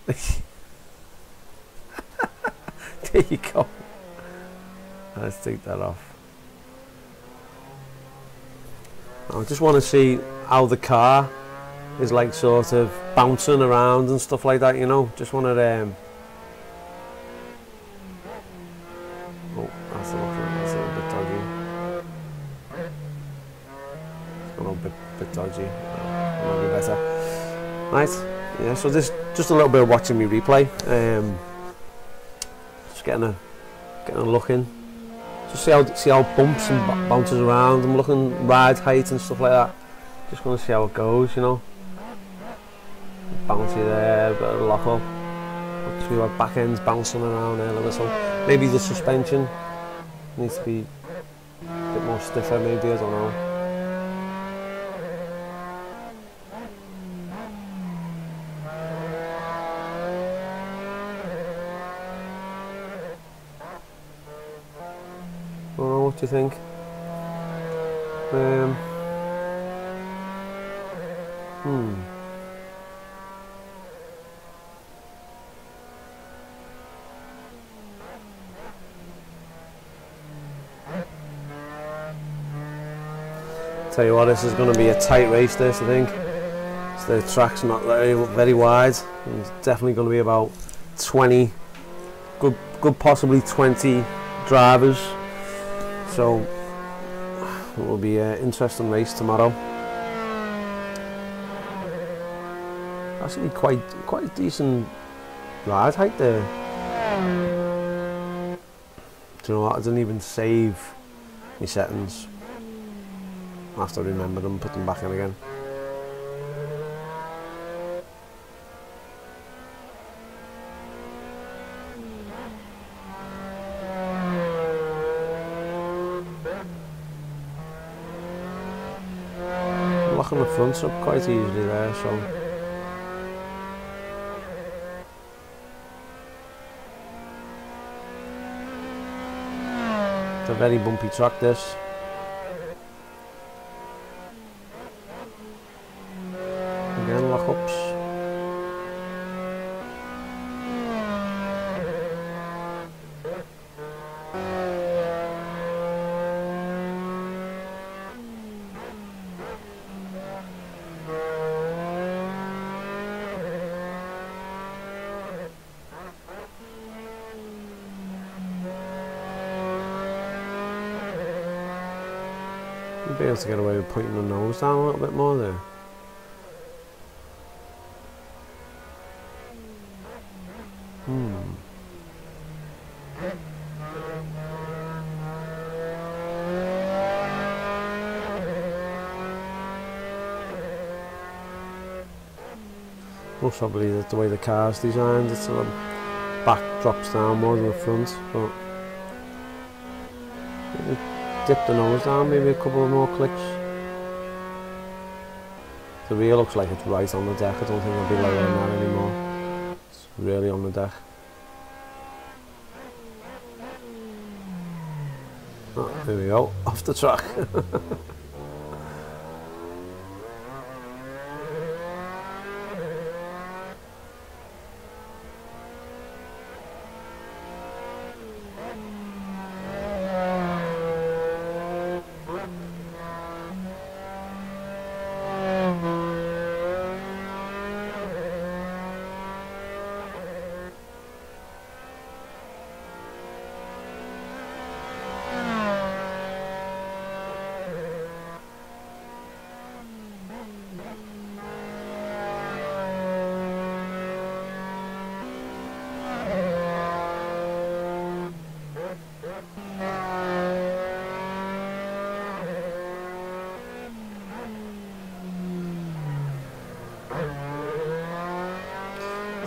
bit. There you go. Let's take that off. I just want to see how the car is like sort of bouncing around and stuff like that, you know. Just want to oh, that's a little bit dodgy. It's gone a bit dodgy. Might be better. Right, yeah, so this just a little bit of watching me replay. Just getting a look in. see how bumps and bounces around. I'm looking ride height and stuff like that. Just going to see how it goes, you know. Bouncy there, a bit of lock up. See our back end's bouncing around there a little. So maybe the suspension needs to be a bit more stiffer, maybe, I don't know. I don't know, what do you think? Tell you what, this is going to be a tight race, this, I think. So the track's not very wide. It's definitely going to be about 20, good possibly 20 drivers. So it will be an interesting race tomorrow. Actually quite decent ride height there. Do you know what, I didn't even save my settings. I have to remember them, put them back in again. Locking the fronts up quite easily there, so. It's a very bumpy track, this. Again, lock-ups. You'll be able to get away with putting the nose down a little bit more there. Most probably the way the car's designed, it's sort of back drops down more than the front, but maybe dip the nose down, maybe a couple of more clicks. The rear looks like it's right on the deck. I don't think I'll be lowering that anymore. It's really on the deck. Oh, there we go, off the track.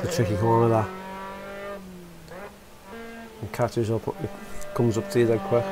It's a tricky corner, that. It catches up, it comes up to you dead quick.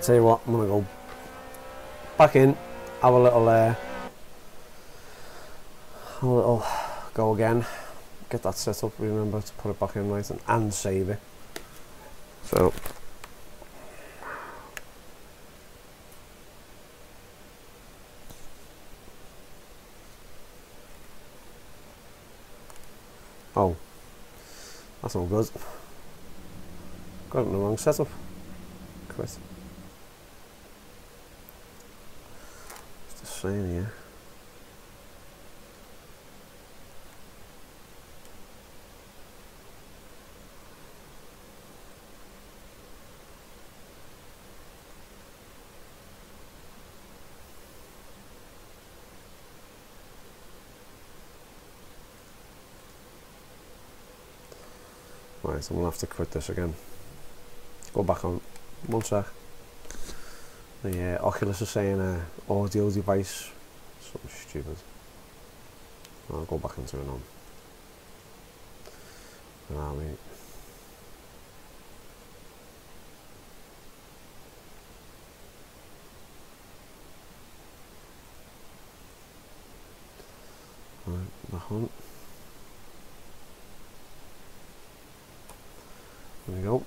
tell you what, I'm gonna go back in, have a little go again, get that set up, remember to put it back in right, and save it. So oh, that's all good. Got it in the wrong setup. Quit. It's the same here. Right, so I'm gonna have to quit this again. Go back on. One sec. The Oculus is saying audio device. Something stupid. I'll go back and turn it on. Where are we? Right, the hunt. There we go.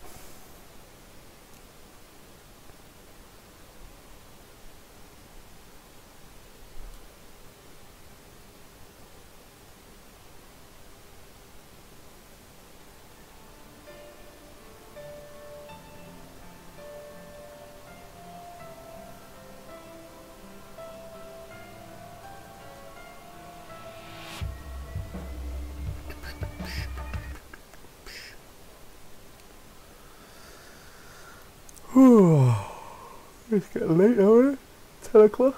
It's getting late now, isn't it? 10 o'clock.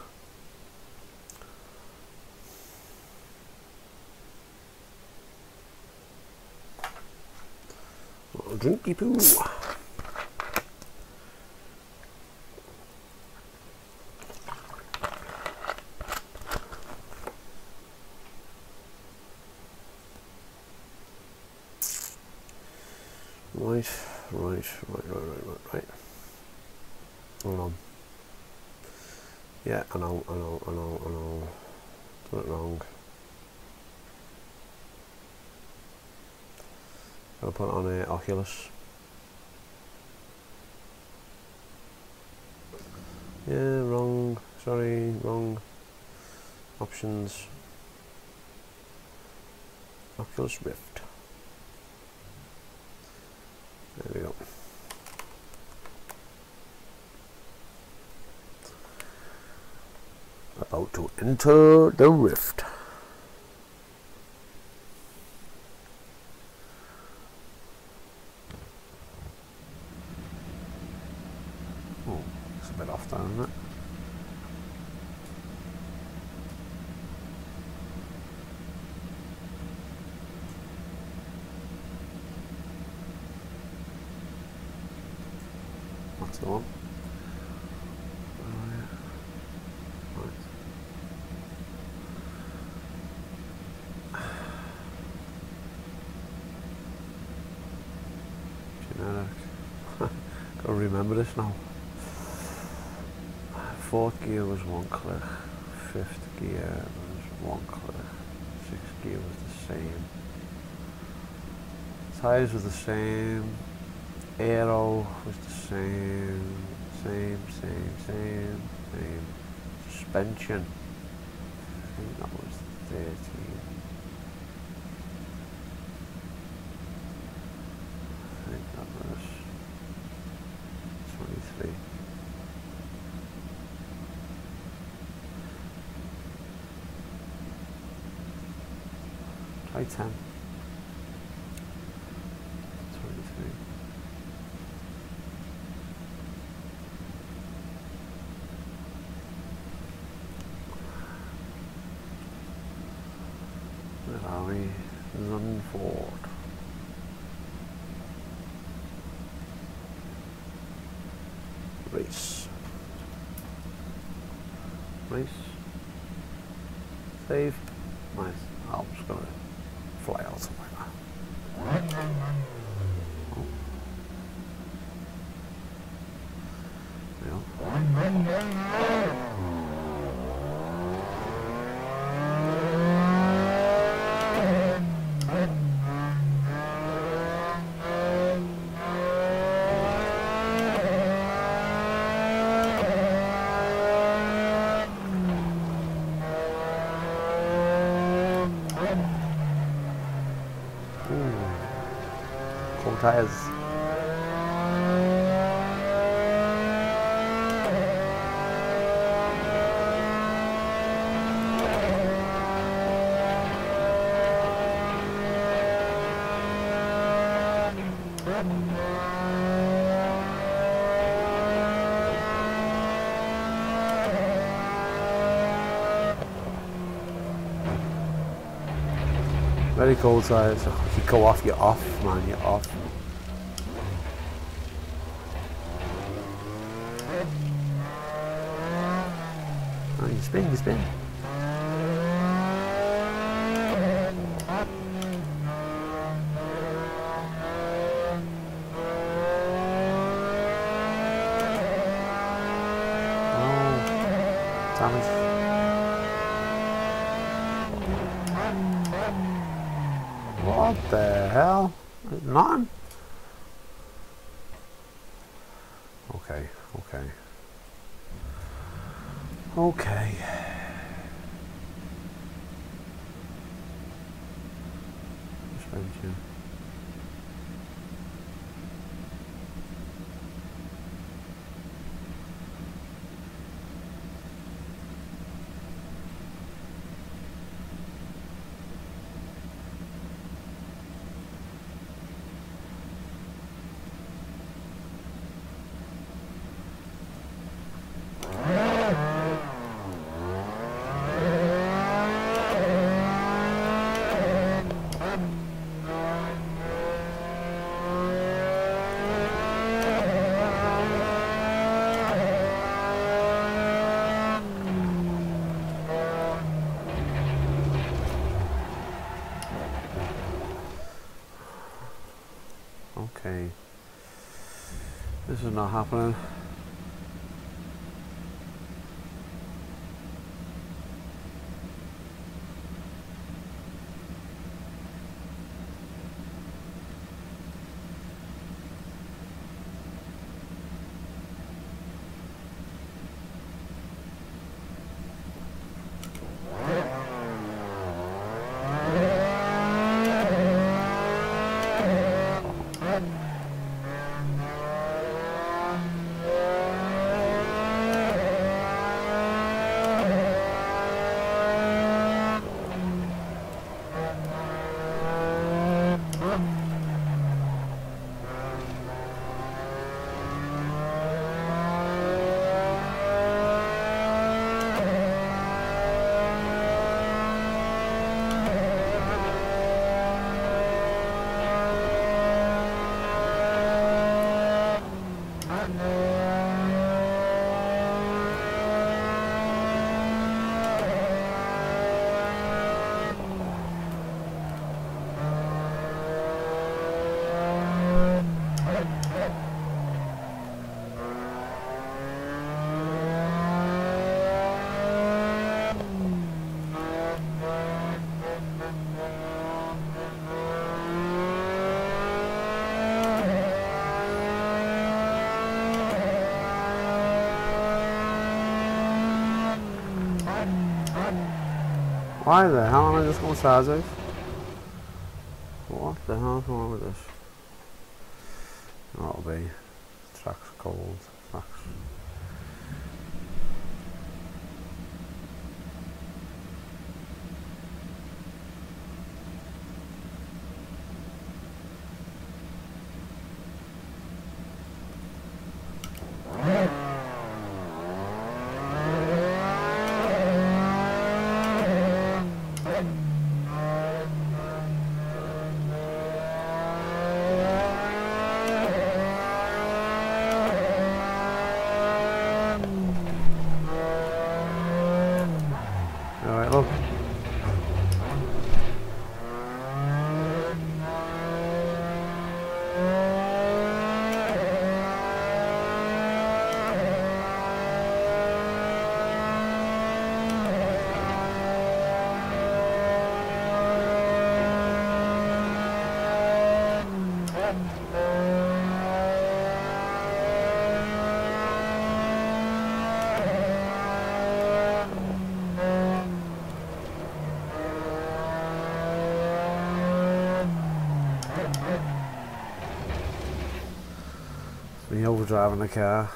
Oh, drinky poo. Right. Hold on. Yeah, I know. Done it wrong. Gotta put it on a Oculus. Yeah, wrong. Sorry, wrong. Options. Oculus Rift. There we go. About to enter the Rift. Oh, it's a bit off there, isn't it? That's the one. Gotta remember this now. Fourth gear was one click, fifth gear was one click, sixth gear was the same. Tires was the same, aero was the same. Suspension, I think that was 13. I think that was 23. Try 10. 23. Where are we? Running forward. Race. Save. Nice. I'm just gonna fly out something like that. Oh. Yeah. tyres. Very cold tyres. If you go off, you're off, man, you're off. Oh, you spin, you spin. Oh, damage. What the hell? None? Okay, okay. Okay. Suspension. Okay. This is not happening. Why the hell am I just going sideways? What the hell is wrong with this? That'll be track's cold. Tracks. Me overdriving the car.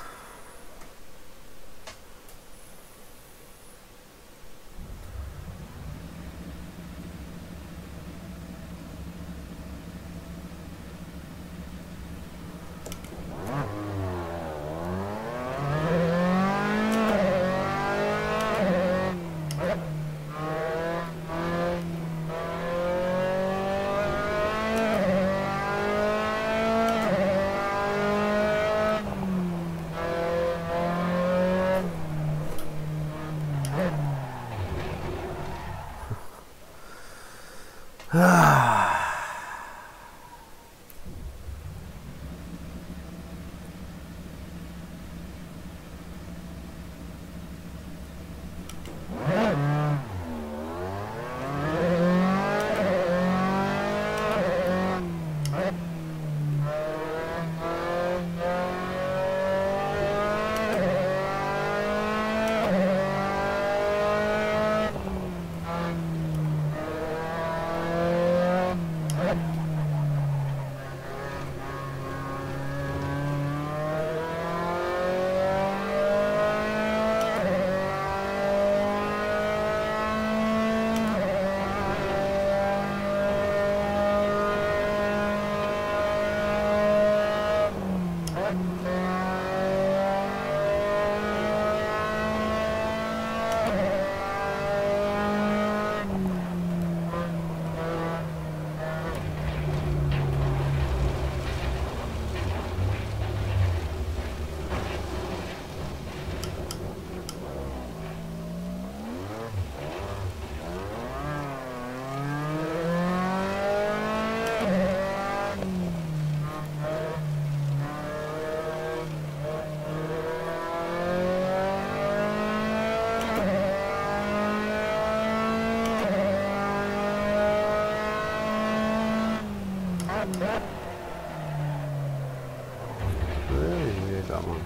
Really weird, that one.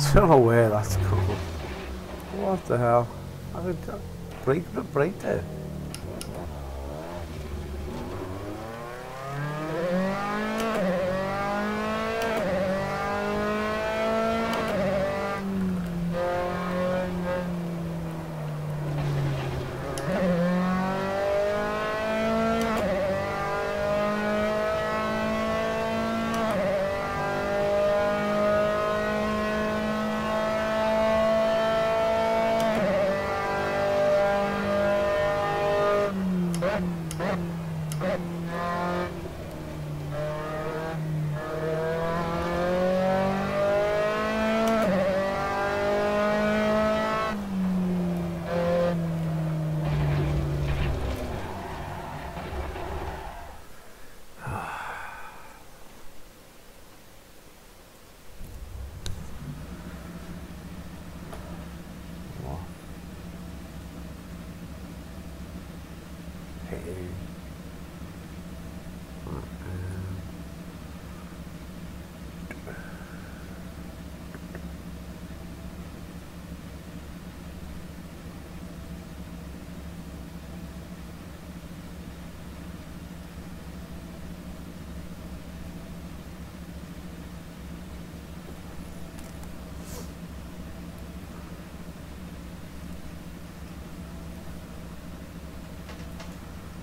I don't know where that's going. What the hell? I did break there.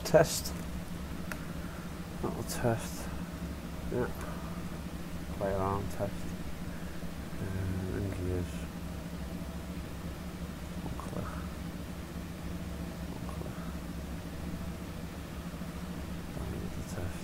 Test. Little test. Yeah. Play around test. And gears. One click. One click. Down with the test.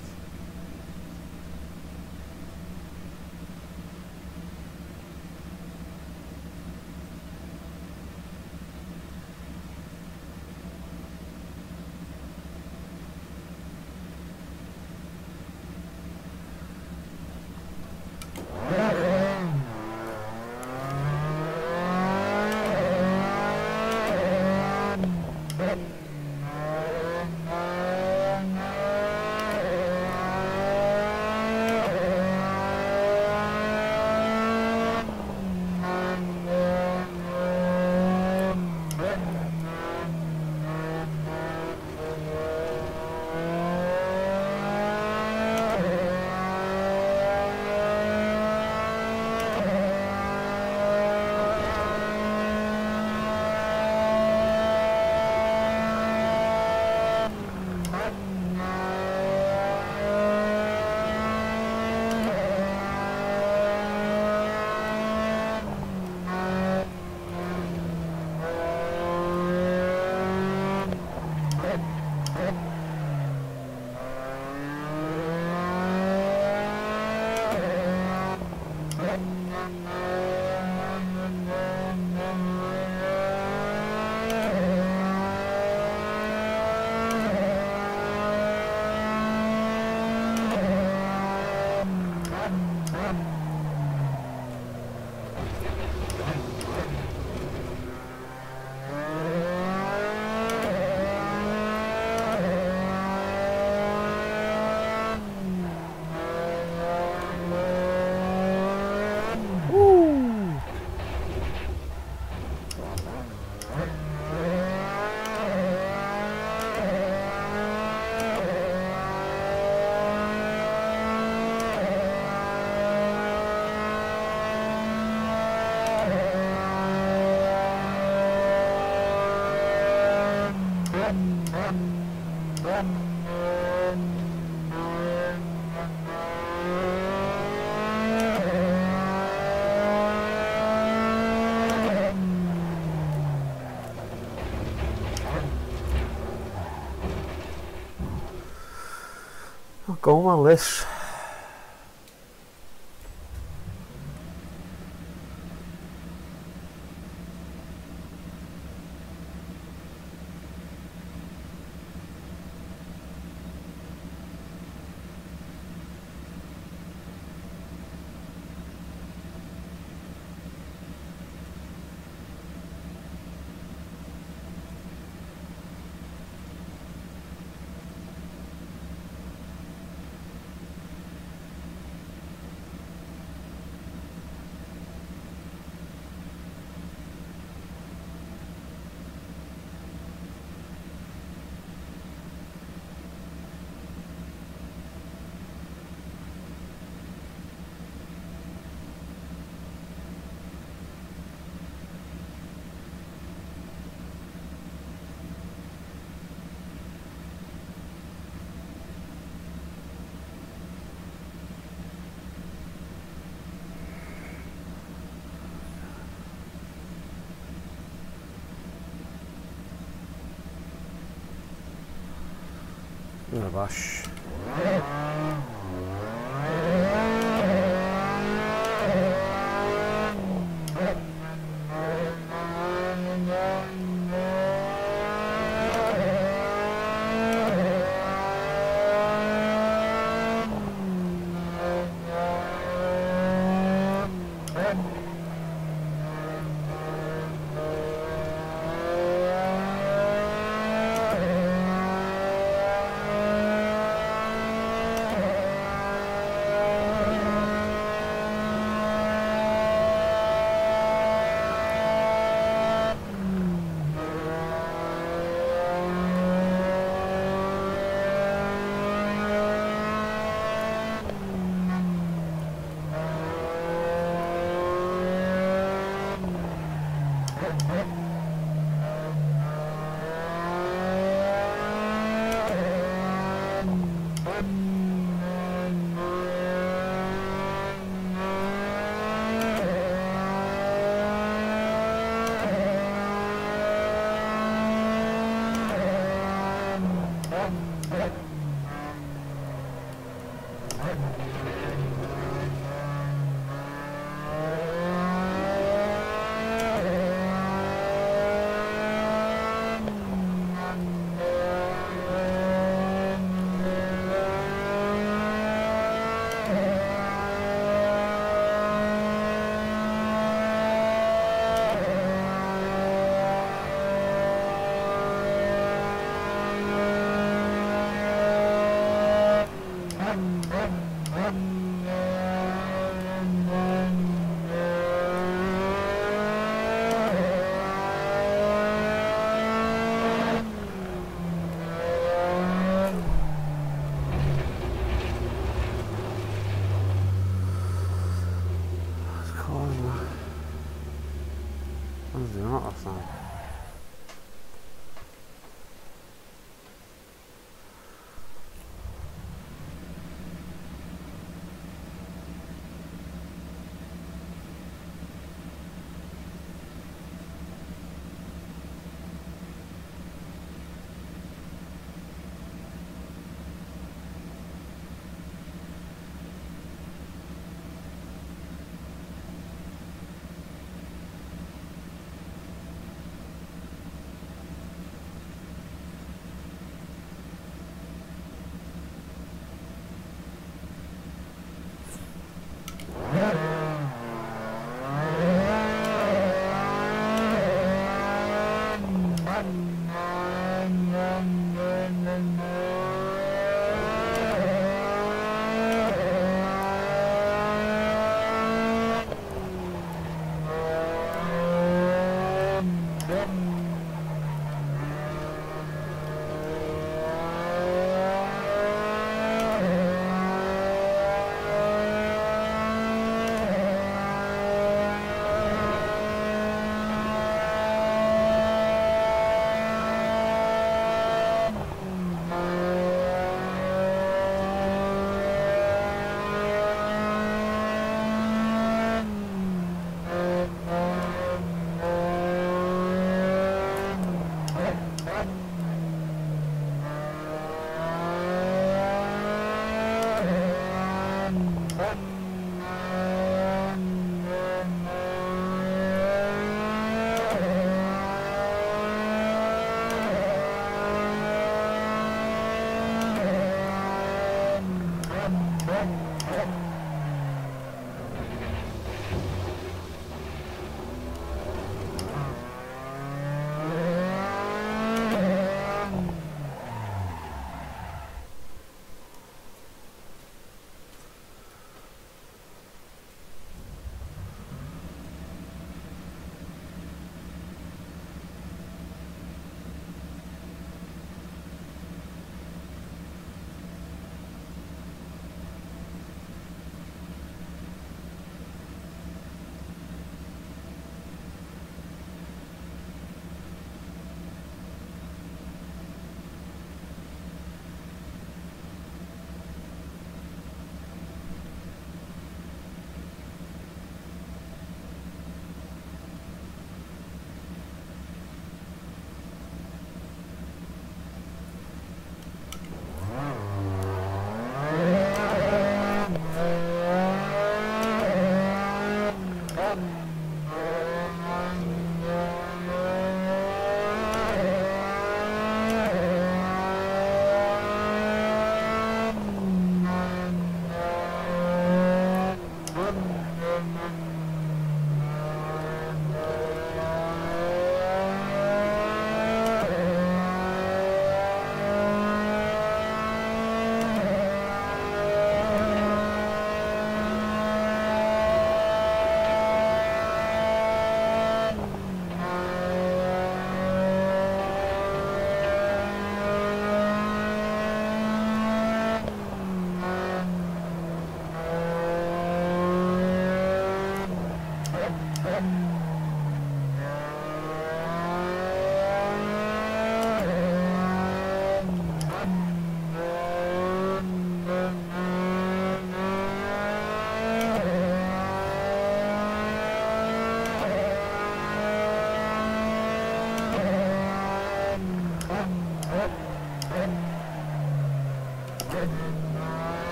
Go on this. Bash.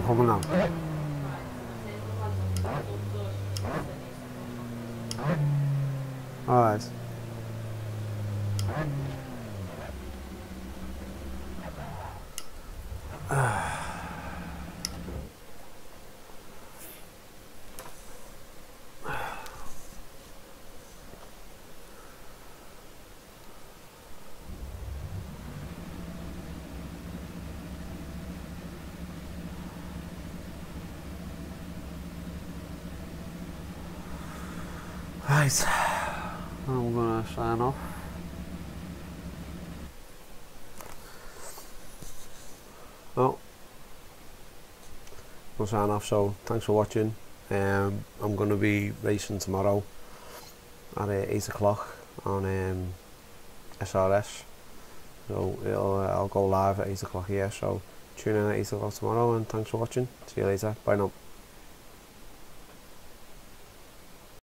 Coming now. Alright. Right, I'm gonna sign off. Oh, we'll sign off. So thanks for watching. I'm gonna be racing tomorrow at 8 o'clock on SRS. So I'll go live at 8 o'clock here. So tune in at 8 o'clock tomorrow, and thanks for watching. See you later. Bye now.